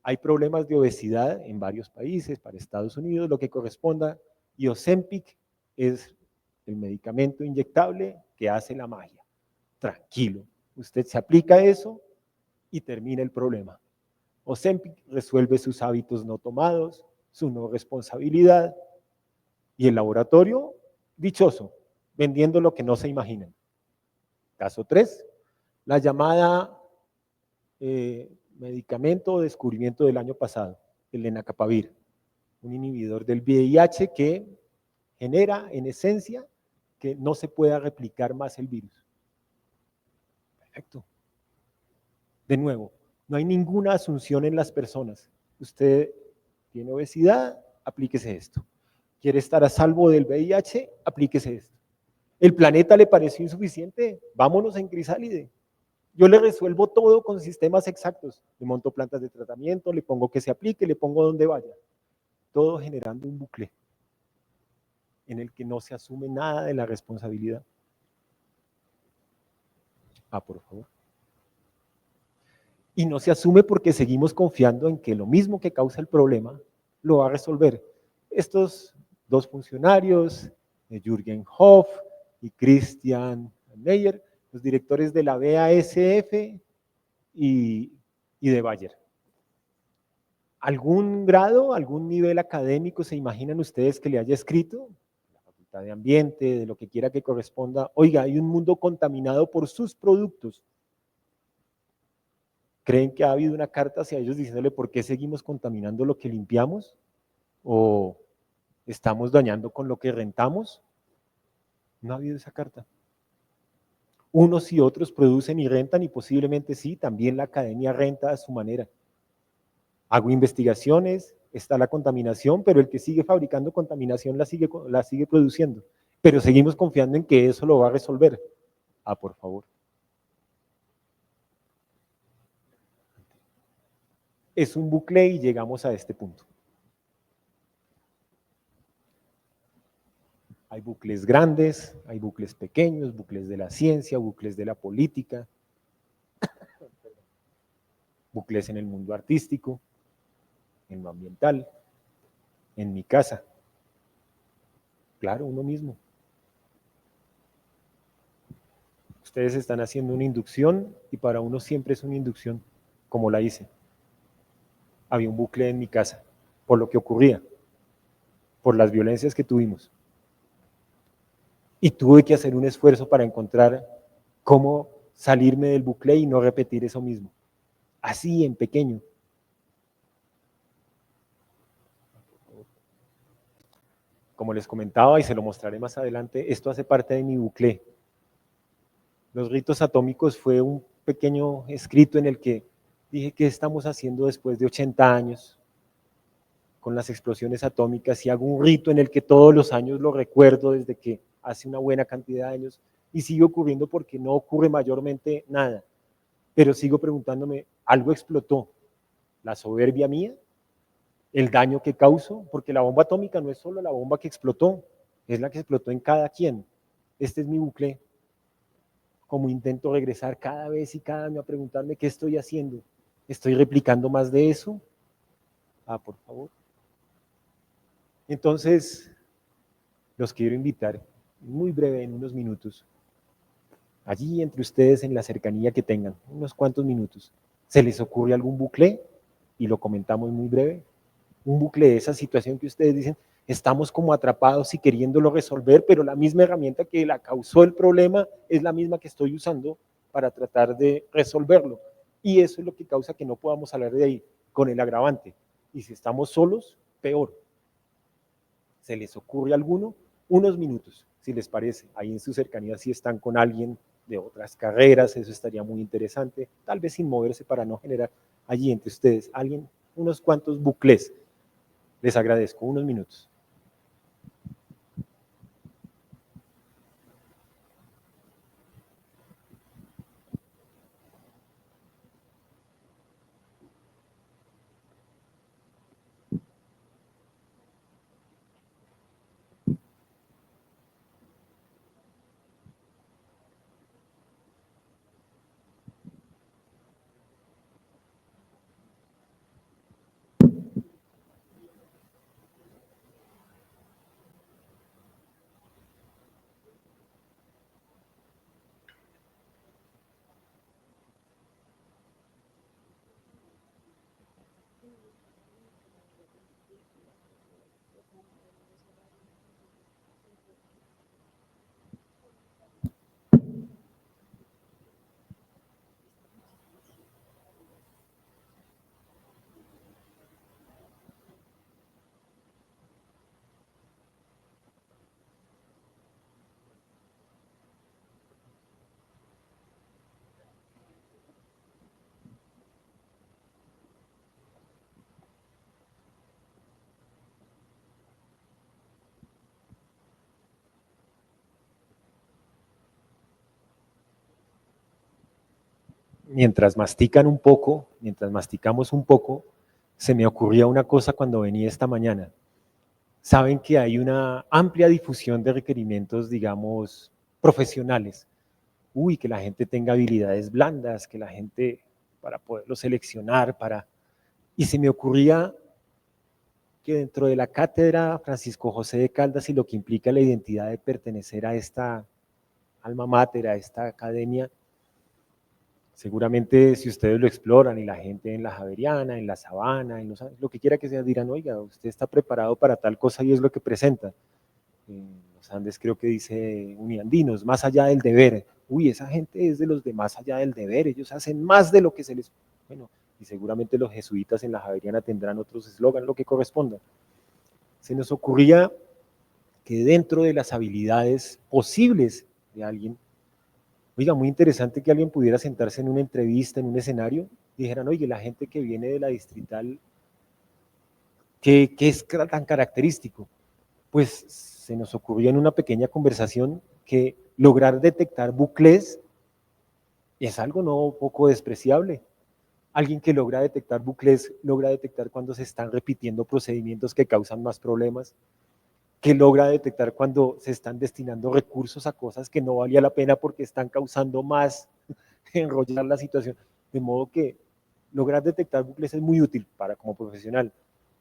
Hay problemas de obesidad en varios países, para Estados Unidos, lo que corresponda, y Ozempic es el medicamento inyectable que hace la magia. Tranquilo, usted se aplica eso y termina el problema. Ozempic resuelve sus hábitos no tomados, su no responsabilidad, y el laboratorio, dichoso, vendiendo lo que no se imaginan. Caso 3, la llamada medicamento o descubrimiento del año pasado, el lenacapavir, un inhibidor del VIH que genera en esencia que no se pueda replicar más el virus. Perfecto. De nuevo, no hay ninguna asunción en las personas. Usted tiene obesidad, aplíquese esto. ¿Quiere estar a salvo del VIH? Aplíquese esto. ¿El planeta le pareció insuficiente? Vámonos en crisálide. Yo le resuelvo todo con sistemas exactos. Le monto plantas de tratamiento, le pongo que se aplique, le pongo donde vaya. Todo generando un bucle en el que no se asume nada de la responsabilidad. Por favor. Y no se asume porque seguimos confiando en que lo mismo que causa el problema lo va a resolver. Estos dos funcionarios, Jürgen Hoff y Christian Meyer, los directores de la BASF y de Bayer. ¿Algún grado, algún nivel académico se imaginan ustedes que le haya escrito? La Facultad de Ambiente, de lo que quiera que corresponda. Oiga, hay un mundo contaminado por sus productos. ¿Creen que ha habido una carta hacia ellos diciéndole por qué seguimos contaminando lo que limpiamos? ¿O estamos dañando con lo que rentamos? No ha habido esa carta. Unos y otros producen y rentan y posiblemente sí, también la academia renta a su manera. Hago investigaciones, está la contaminación, pero el que sigue fabricando contaminación la sigue produciendo. Pero seguimos confiando en que eso lo va a resolver. Por favor. Es un bucle y llegamos a este punto. Hay bucles grandes, hay bucles pequeños, bucles de la ciencia, bucles de la política, bucles en el mundo artístico, en lo ambiental, en mi casa. Claro, uno mismo. Ustedes están haciendo una inducción y para uno siempre es una inducción, como la hice. Había un bucle en mi casa, por lo que ocurría, por las violencias que tuvimos. Y tuve que hacer un esfuerzo para encontrar cómo salirme del bucle y no repetir eso mismo. Así, en pequeño. Como les comentaba y se lo mostraré más adelante, esto hace parte de mi bucle. Los ritos atómicos fue un pequeño escrito en el que dije qué estamos haciendo después de 80 años con las explosiones atómicas y hago un rito en el que todos los años lo recuerdo desde que hace una buena cantidad de años y sigue ocurriendo porque no ocurre mayormente nada. Pero sigo preguntándome, ¿algo explotó? ¿La soberbia mía? ¿El daño que causo? Porque la bomba atómica no es solo la bomba que explotó, es la que explotó en cada quien. Este es mi bucle. Como intento regresar cada vez y cada año a preguntarme qué estoy haciendo. ¿Estoy replicando más de eso? Por favor. Entonces, los quiero invitar, muy breve, en unos minutos, allí entre ustedes en la cercanía que tengan, unos cuantos minutos. ¿Se les ocurre algún bucle? Y lo comentamos muy breve. Un bucle de esa situación que ustedes dicen, estamos como atrapados y queriéndolo resolver, pero la misma herramienta que la causó el problema es la misma que estoy usando para tratar de resolverlo. Y eso es lo que causa que no podamos salir de ahí, con el agravante. Y si estamos solos, peor. ¿Se les ocurre alguno? Unos minutos, si les parece. Ahí en su cercanía, si están con alguien de otras carreras, eso estaría muy interesante. Tal vez sin moverse para no generar allí entre ustedes alguien, unos cuantos bucles. Les agradezco, unos minutos. Mientras mastican un poco, mientras masticamos un poco, se me ocurría una cosa cuando venía esta mañana. Saben que hay una amplia difusión de requerimientos, digamos, profesionales. Que la gente tenga habilidades blandas, que la gente, para poderlo seleccionar, Y se me ocurría que dentro de la cátedra Francisco José de Caldas y lo que implica la identidad de pertenecer a esta alma mater, a esta academia, seguramente si ustedes lo exploran y la gente en la Javeriana, en la Sabana, lo que quiera que sea, dirán, oiga, usted está preparado para tal cosa y es lo que presenta. Los Andes creo que dice uniandinos, más allá del deber. Esa gente es de los de más allá del deber, ellos hacen más de lo que se les... Bueno, y seguramente los jesuitas en la Javeriana tendrán otros eslogan, lo que corresponda. Se nos ocurría que dentro de las habilidades posibles de alguien, muy interesante que alguien pudiera sentarse en una entrevista, en un escenario, y dijeran, oye, la gente que viene de la distrital, ¿qué es tan característico? Pues se nos ocurrió en una pequeña conversación que lograr detectar bucles es algo no poco despreciable. Alguien que logra detectar bucles, logra detectar cuando se están repitiendo procedimientos que causan más problemas, que logra detectar cuando se están destinando recursos a cosas que no valía la pena porque están causando más enrollar la situación. De modo que lograr detectar bucles es muy útil para como profesional,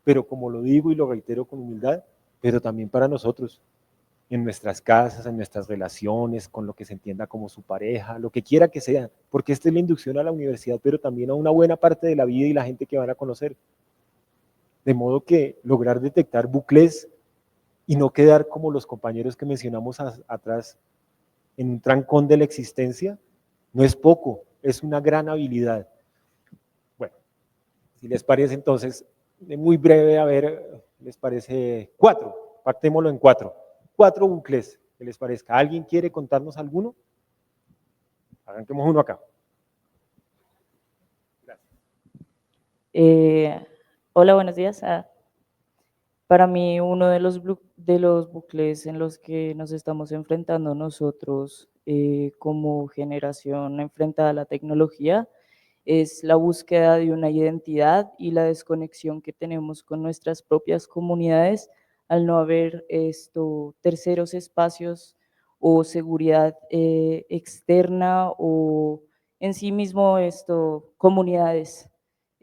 pero como lo digo y lo reitero con humildad, pero también para nosotros. en nuestras casas, en nuestras relaciones, con lo que se entienda como su pareja, lo que quiera que sea, porque esta es la inducción a la universidad, pero también a una buena parte de la vida y la gente que van a conocer. De modo que lograr detectar bucles y no quedar como los compañeros que mencionamos atrás en un trancón de la existencia, no es poco, es una gran habilidad. Bueno, si les parece entonces, muy breve, a ver, les parece 4, pactémoslo en 4. 4 bucles, que les parezca. ¿Alguien quiere contarnos alguno? Arranquemos uno acá. Gracias. Hola, buenos días. Para mí, uno de los bucles en los que nos estamos enfrentando nosotros como generación enfrentada a la tecnología es la búsqueda de una identidad y la desconexión que tenemos con nuestras propias comunidades al no haber terceros espacios o seguridad externa o en sí mismo comunidades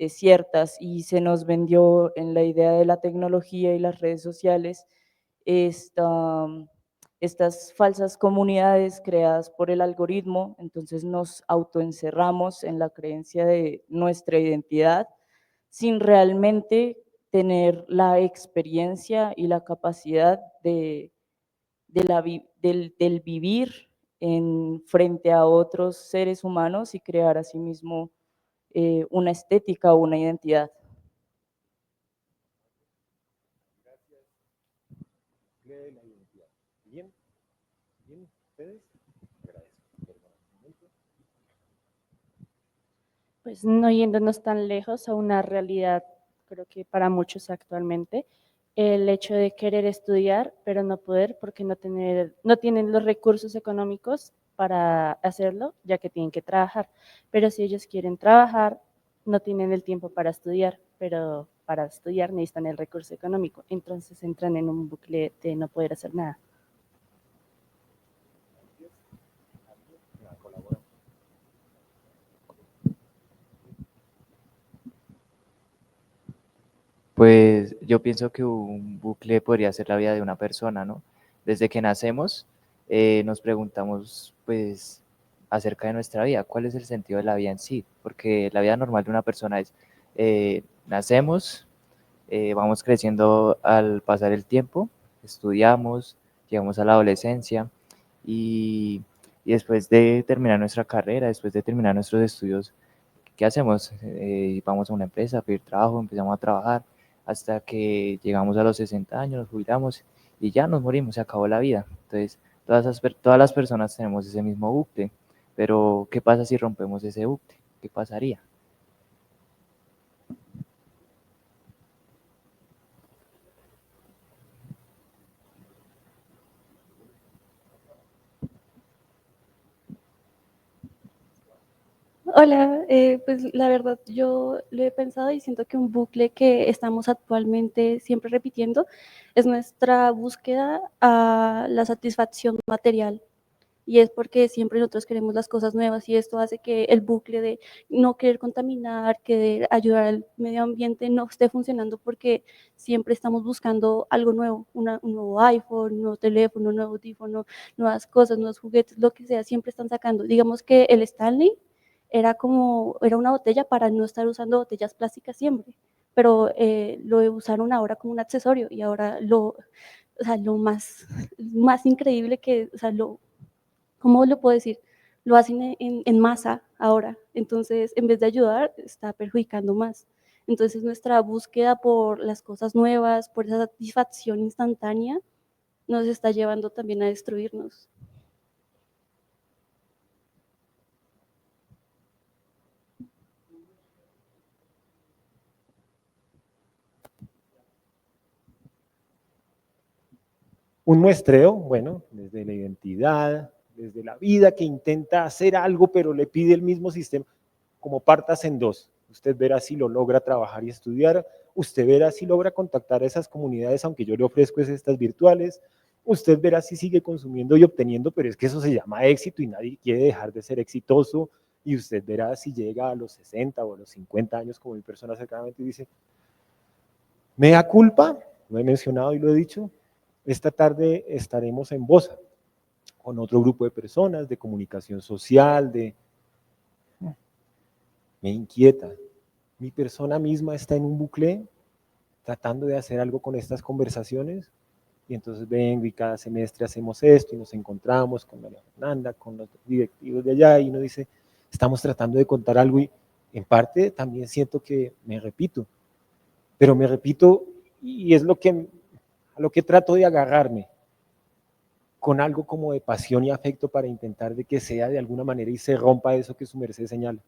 ciertas, y se nos vendió en la idea de la tecnología y las redes sociales esta, estas falsas comunidades creadas por el algoritmo. Entonces nos autoencerramos en la creencia de nuestra identidad sin realmente tener la experiencia y la capacidad del vivir frente a otros seres humanos y crear asimismo una estética o una identidad. Bien, bien, ustedes. Pues no yéndonos tan lejos a una realidad, creo que para muchos actualmente, el hecho de querer estudiar, pero no poder porque no tienen los recursos económicos para hacerlo, ya que tienen que trabajar. Pero si ellos quieren trabajar, no tienen el tiempo para estudiar, pero para estudiar necesitan el recurso económico. Entonces entran en un bucle de no poder hacer nada. Pues yo pienso que un bucle podría ser la vida de una persona, ¿no? Desde que nacemos nos preguntamos pues acerca de nuestra vida, cuál es el sentido de la vida en sí, porque la vida normal de una persona es nacemos, vamos creciendo al pasar el tiempo, estudiamos, llegamos a la adolescencia y después de terminar nuestra carrera, después de terminar nuestros estudios, ¿qué hacemos? Vamos a una empresa a pedir trabajo, empezamos a trabajar hasta que llegamos a los 60 años, nos jubilamos y ya nos morimos, se acabó la vida. Entonces, todas las personas tenemos ese mismo bucle, pero ¿qué pasa si rompemos ese bucle? ¿Qué pasaría? Hola, pues la verdad yo lo he pensado y siento que un bucle que estamos actualmente siempre repitiendo es nuestra búsqueda a la satisfacción material. Y es porque siempre nosotros queremos las cosas nuevas y esto hace que el bucle de no querer contaminar, querer ayudar al medio ambiente no esté funcionando porque siempre estamos buscando algo nuevo, un nuevo iPhone, un nuevo teléfono, un nuevo audífono, nuevas cosas, nuevos juguetes, lo que sea, siempre están sacando. Digamos que el Stanley era una botella para no estar usando botellas plásticas siempre, pero lo usaron ahora como un accesorio y ahora o sea, lo más increíble que, o sea, ¿cómo lo puedo decir? Lo hacen en masa ahora, entonces en vez de ayudar, está perjudicando más. Entonces nuestra búsqueda por las cosas nuevas, por esa satisfacción instantánea, nos está llevando también a destruirnos. Un muestreo, bueno, desde la identidad, desde la vida que intenta hacer algo, pero le pide el mismo sistema, como partas en dos. Usted verá si lo logra trabajar y estudiar, usted verá si logra contactar a esas comunidades, aunque yo le ofrezco estas virtuales, usted verá si sigue consumiendo y obteniendo, pero es que eso se llama éxito y nadie quiere dejar de ser exitoso, y usted verá si llega a los 60 o a los 50 años, como mi persona cercanamente dice, mea culpa, lo he mencionado y lo he dicho, Esta tarde estaremos en Bosa con otro grupo de personas de comunicación social, me inquieta. Mi persona misma está en un bucle tratando de hacer algo con estas conversaciones y entonces vengo y cada semestre hacemos esto y nos encontramos con María Fernanda, con los directivos de allá y uno dice, estamos tratando de contar algo y en parte también siento que me repito, pero me repito y es a lo que trato de agarrarme con algo como de pasión y afecto para intentar de que sea de alguna manera y se rompa eso que su merced señala.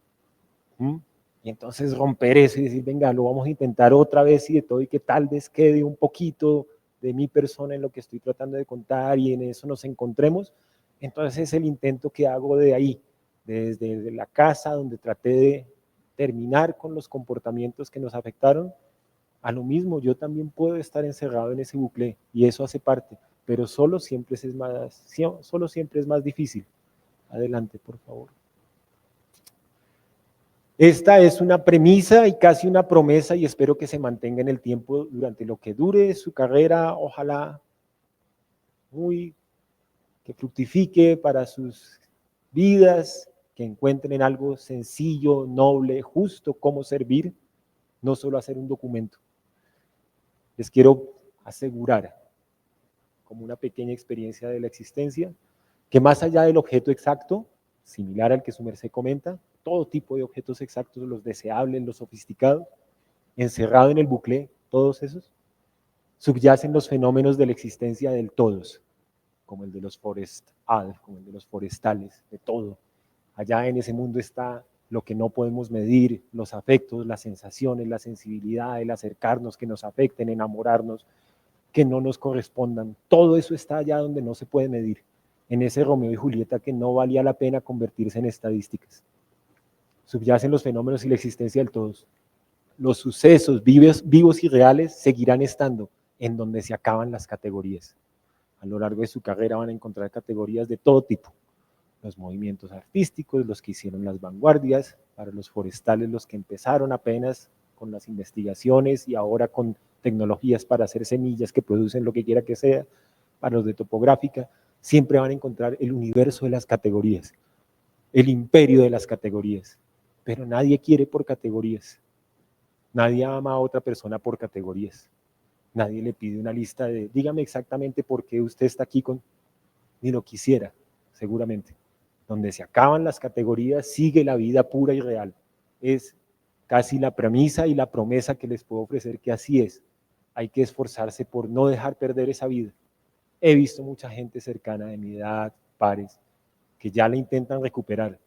Y entonces romper eso y decir, venga, lo vamos a intentar otra vez y de todo y que tal vez quede un poquito de mi persona en lo que estoy tratando de contar y en eso nos encontremos. Entonces es el intento que hago de ahí, desde la casa donde traté de terminar con los comportamientos que nos afectaron. A lo mismo, yo también puedo estar encerrado en ese bucle y eso hace parte, pero solo siempre es más difícil. Adelante, por favor. Esta es una premisa y casi una promesa y espero que se mantenga en el tiempo durante lo que dure su carrera, ojalá que fructifique para sus vidas, que encuentren algo sencillo, noble, justo, cómo servir, no solo hacer un documento. Les quiero asegurar, como una pequeña experiencia de la existencia, que más allá del objeto exacto, similar al que su merced comenta, todo tipo de objetos exactos, los deseables, los sofisticados, encerrado en el bucle, todos esos, subyacen los fenómenos de la existencia del todos, como el de los como el de los forestales, de todo. Allá en ese mundo está lo que no podemos medir, los afectos, las sensaciones, la sensibilidad, el acercarnos, que nos afecten, enamorarnos, que no nos correspondan. Todo eso está allá donde no se puede medir, en ese Romeo y Julieta que no valía la pena convertirse en estadísticas. Subyacen los fenómenos y la existencia del todos. Los sucesos vivos y reales seguirán estando en donde se acaban las categorías. A lo largo de su carrera van a encontrar categorías de todo tipo. Los movimientos artísticos, los que hicieron las vanguardias, para los forestales, los que empezaron apenas con las investigaciones y ahora con tecnologías para hacer semillas que producen lo que quiera que sea, para los de topográfica, siempre van a encontrar el universo de las categorías, el imperio de las categorías, pero nadie quiere por categorías, nadie ama a otra persona por categorías, nadie le pide una lista de, dígame exactamente por qué usted está aquí con, ni lo quisiera, seguramente. Donde se acaban las categorías, sigue la vida pura y real. Es casi la premisa y la promesa que les puedo ofrecer que así es. Hay que esforzarse por no dejar perder esa vida. He visto mucha gente cercana de mi edad, pares, que ya la intentan recuperar,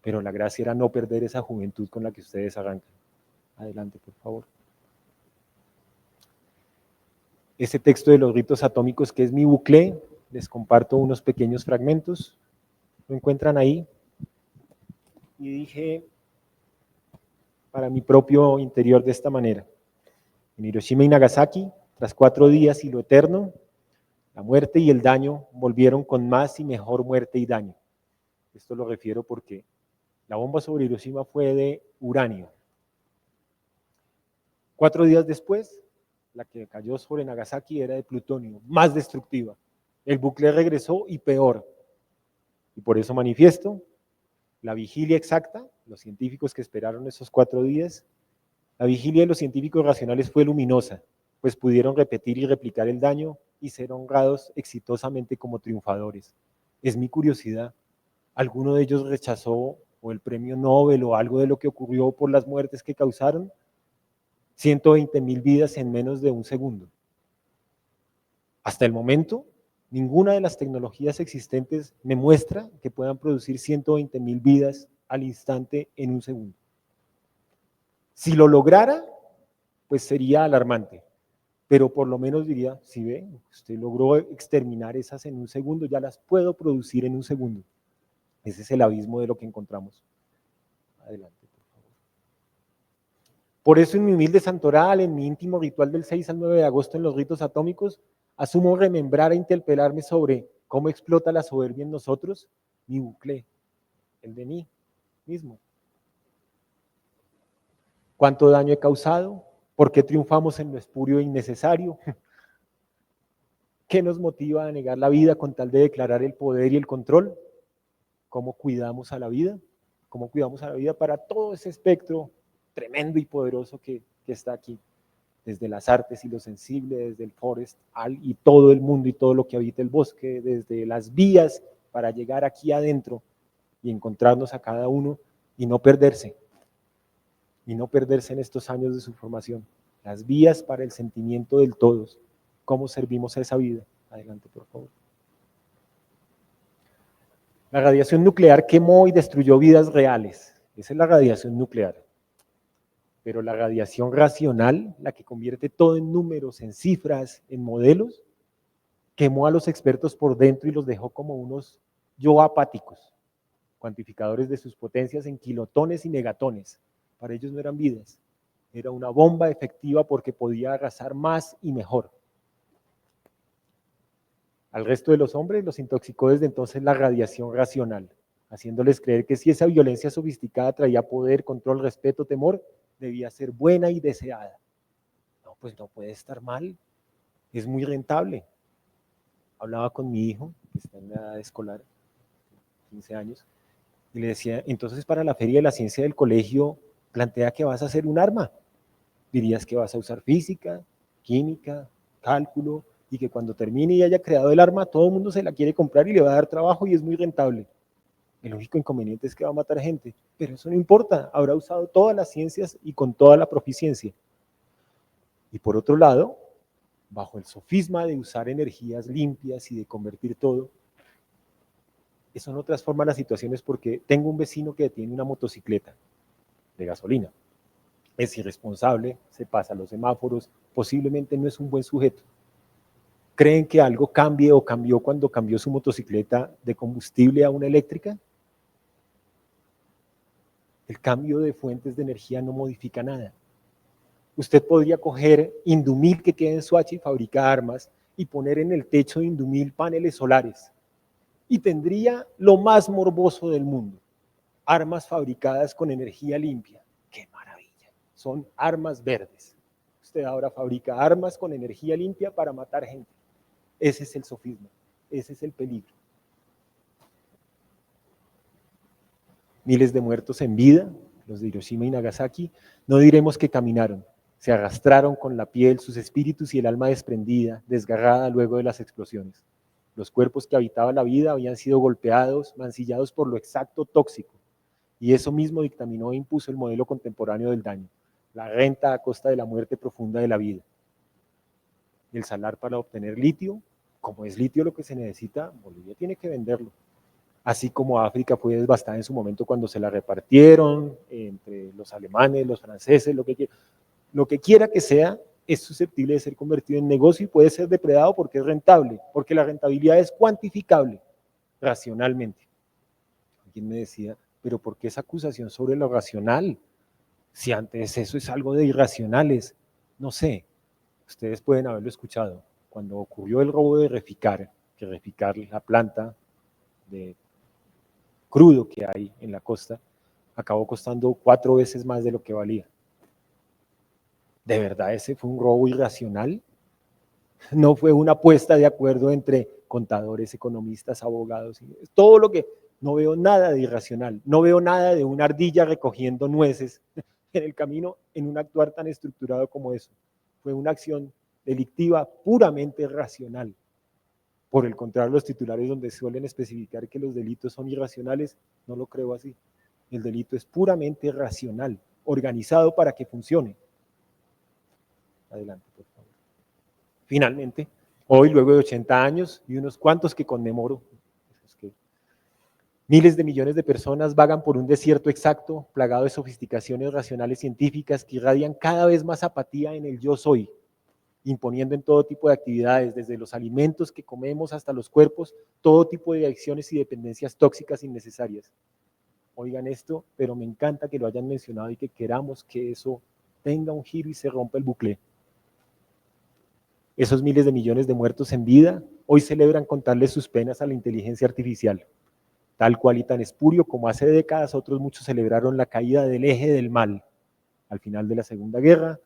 pero la gracia era no perder esa juventud con la que ustedes arrancan. Adelante, por favor. Ese texto de los ritos atómicos que es mi bucle, les comparto unos pequeños fragmentos. Lo encuentran ahí. Y dije para mi propio interior de esta manera. En Hiroshima y Nagasaki, tras 4 días y lo eterno, la muerte y el daño volvieron con más y mejor muerte y daño. Esto lo refiero porque la bomba sobre Hiroshima fue de uranio. 4 días después, la que cayó sobre Nagasaki era de plutonio, más destructiva. El bucle regresó y peor. Y por eso manifiesto, la vigilia exacta, los científicos que esperaron esos 4 días, la vigilia de los científicos racionales fue luminosa, pues pudieron repetir y replicar el daño y ser honrados exitosamente como triunfadores. Es mi curiosidad, ¿alguno de ellos rechazó o el premio Nobel o algo de lo que ocurrió por las muertes que causaron? 120,000 vidas en menos de un segundo. Hasta el momento, ninguna de las tecnologías existentes me muestra que puedan producir 120,000 vidas al instante en un segundo. Si lo lograra, pues sería alarmante, pero por lo menos diría, si ve, usted logró exterminar esas en un segundo, ya las puedo producir en un segundo. Ese es el abismo de lo que encontramos. Adelante, por favor. Por eso en mi humilde santoral, en mi íntimo ritual del 6 al 9 de agosto en los ritos atómicos, asumo remembrar e interpelarme sobre cómo explota la soberbia en nosotros, mi bucle, el de mí mismo. ¿Cuánto daño he causado? ¿Por qué triunfamos en lo espurio e innecesario? ¿Qué nos motiva a negar la vida con tal de declarar el poder y el control? ¿Cómo cuidamos a la vida? ¿Cómo cuidamos a la vida para todo ese espectro tremendo y poderoso que está aquí? Desde las artes y lo sensible, desde el forest y todo el mundo y todo lo que habita el bosque, desde las vías para llegar aquí adentro y encontrarnos a cada uno y no perderse en estos años de su formación. Las vías para el sentimiento del todos. ¿Cómo servimos a esa vida? Adelante, por favor. La radiación nuclear quemó y destruyó vidas reales. Esa es la radiación nuclear. Pero la radiación racional, la que convierte todo en números, en cifras, en modelos, quemó a los expertos por dentro y los dejó como unos yo apáticos, cuantificadores de sus potencias en kilotones y megatones. Para ellos no eran vidas, era una bomba efectiva porque podía arrasar más y mejor. Al resto de los hombres los intoxicó desde entonces la radiación racional, haciéndoles creer que si esa violencia sofisticada traía poder, control, respeto, temor, debía ser buena y deseada. No, pues no puede estar mal, es muy rentable. Hablaba con mi hijo, que está en la edad escolar, 15 años, y le decía, entonces para la Feria de la Ciencia del colegio, plantea que vas a hacer un arma. Dirías que vas a usar física, química, cálculo, y que cuando termine y haya creado el arma, todo el mundo se la quiere comprar y le va a dar trabajo y es muy rentable. El único inconveniente es que va a matar gente, pero eso no importa, habrá usado todas las ciencias y con toda la proficiencia. Y por otro lado, bajo el sofisma de usar energías limpias y de convertir todo, eso no transforma las situaciones porque tengo un vecino que tiene una motocicleta de gasolina, es irresponsable, se pasa los semáforos, posiblemente no es un buen sujeto. ¿Creen que algo cambie o cambió cuando cambió su motocicleta de combustible a una eléctrica? El cambio de fuentes de energía no modifica nada. Usted podría coger Indumil que queda en Soacha y fabricar armas y poner en el techo de Indumil paneles solares y tendría lo más morboso del mundo, armas fabricadas con energía limpia. ¡Qué maravilla! Son armas verdes. Usted ahora fabrica armas con energía limpia para matar gente. Ese es el sofisma, ese es el peligro. Miles de muertos en vida, los de Hiroshima y Nagasaki, no diremos que caminaron, se arrastraron con la piel, sus espíritus y el alma desprendida, desgarrada luego de las explosiones. Los cuerpos que habitaban la vida habían sido golpeados, mancillados por lo exacto tóxico, y eso mismo dictaminó e impuso el modelo contemporáneo del daño, la renta a costa de la muerte profunda de la vida. El salar para obtener litio, como es litio lo que se necesita, Bolivia tiene que venderlo. Así como África fue devastada en su momento cuando se la repartieron entre los alemanes, los franceses, lo que quiera que sea, es susceptible de ser convertido en negocio y puede ser depredado porque es rentable, porque la rentabilidad es cuantificable racionalmente. Alguien me decía, pero ¿por qué esa acusación sobre lo racional? Si antes eso es algo de irracionales, no sé. Ustedes pueden haberlo escuchado. Cuando ocurrió el robo de Reficar, que Reficar, la planta de crudo que hay en la costa, acabó costando 4 veces más de lo que valía. ¿De verdad ese fue un robo irracional? No fue una puesta de acuerdo entre contadores, economistas, abogados, todo lo que... No veo nada de irracional, no veo nada de una ardilla recogiendo nueces en el camino en un actuar tan estructurado como eso. Fue una acción delictiva puramente racional. Por el contrario, los titulares donde suelen especificar que los delitos son irracionales, no lo creo así. El delito es puramente racional, organizado para que funcione. Adelante, por favor. Finalmente, hoy, luego de 80 años y unos cuantos que conmemoro, miles de millones de personas vagan por un desierto exacto, plagado de sofisticaciones racionales científicas que irradian cada vez más apatía en el yo soy, imponiendo en todo tipo de actividades, desde los alimentos que comemos hasta los cuerpos, todo tipo de adicciones y dependencias tóxicas innecesarias. Oigan esto, pero me encanta que lo hayan mencionado y que queramos que eso tenga un giro y se rompa el bucle. Esos miles de millones de muertos en vida hoy celebran contarles sus penas a la inteligencia artificial, tal cual y tan espurio como hace décadas otros muchos celebraron la caída del eje del mal. Al final de la Segunda Guerra,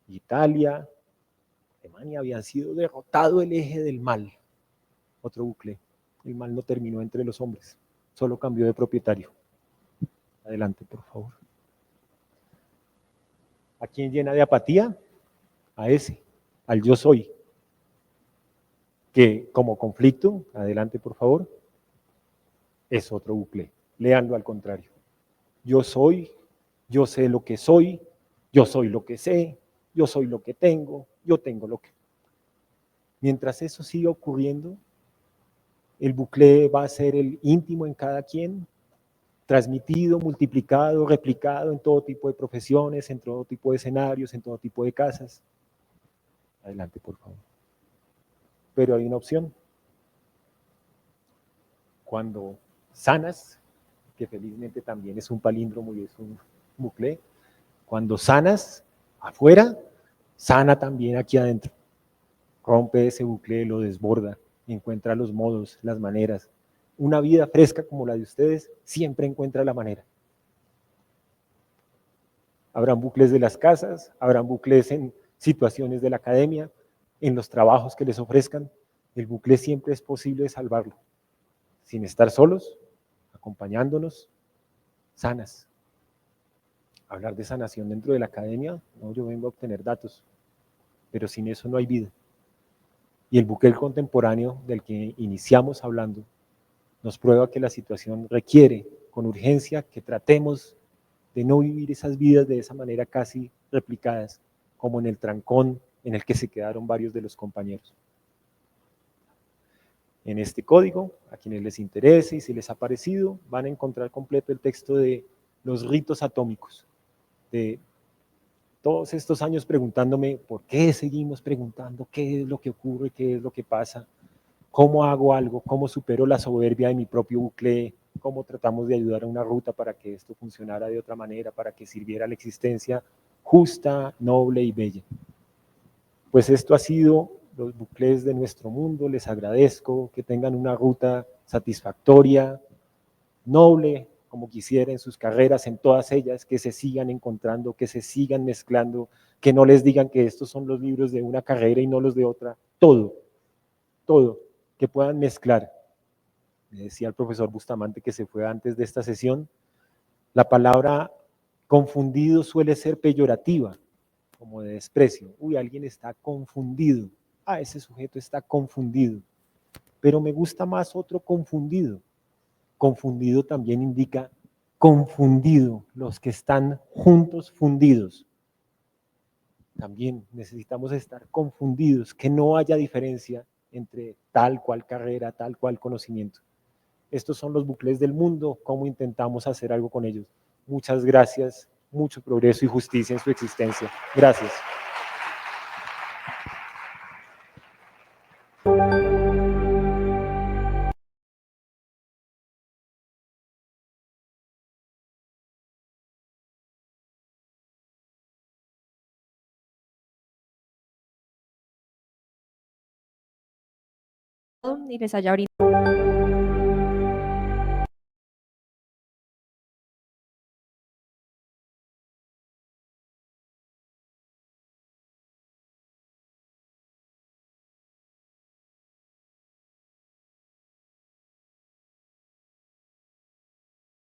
Italia, Alemania habían sido derrotado el eje del mal. Otro bucle. El mal no terminó entre los hombres, solo cambió de propietario. Adelante, por favor. ¿A quién llena de apatía? A ese, al yo soy. Que como conflicto, adelante, por favor, es otro bucle. Léanlo al contrario. Yo soy, yo sé lo que soy, yo soy lo que sé, yo soy lo que tengo, yo tengo lo que... Mientras eso siga ocurriendo, el bucle va a ser el íntimo en cada quien, transmitido, multiplicado, replicado en todo tipo de profesiones, en todo tipo de escenarios, en todo tipo de casas. Adelante, por favor. Pero hay una opción. Cuando sanas, que felizmente también es un palíndromo y es un bucle, cuando sanas afuera, sana también aquí adentro. Rompe ese bucle, lo desborda, encuentra los modos, las maneras. Una vida fresca como la de ustedes siempre encuentra la manera. Habrán bucles de las casas, habrán bucles en situaciones de la academia, en los trabajos que les ofrezcan. El bucle siempre es posible salvarlo, sin estar solos, acompañándonos, sanas. Hablar de sanación dentro de la academia, no, yo vengo a obtener datos, pero sin eso no hay vida. Y el bucle contemporáneo del que iniciamos hablando nos prueba que la situación requiere con urgencia que tratemos de no vivir esas vidas de esa manera casi replicadas, como en el trancón en el que se quedaron varios de los compañeros. En este código, a quienes les interese y si les ha parecido, van a encontrar completo el texto de los ritos atómicos, de todos estos años preguntándome por qué seguimos preguntando qué es lo que ocurre, qué es lo que pasa, cómo hago algo, cómo supero la soberbia de mi propio bucle, cómo tratamos de ayudar a una ruta para que esto funcionara de otra manera, para que sirviera a la existencia justa, noble y bella. Pues esto ha sido los bucles de nuestro mundo, les agradezco que tengan una ruta satisfactoria, noble, como quisiera en sus carreras, en todas ellas, que se sigan encontrando, que se sigan mezclando, que no les digan que estos son los libros de una carrera y no los de otra, todo, que puedan mezclar. Me decía el profesor Bustamante que se fue antes de esta sesión, la palabra confundido suele ser peyorativa, como de desprecio. Uy, alguien está confundido. Ah, ese sujeto está confundido. Pero me gusta más otro confundido. Confundido también indica confundido, los que están juntos fundidos. También necesitamos estar confundidos, que no haya diferencia entre tal cual carrera, tal cual conocimiento. Estos son los bucles del mundo, cómo intentamos hacer algo con ellos. Muchas gracias, mucho progreso y justicia en su existencia. Gracias. Y les haya brindado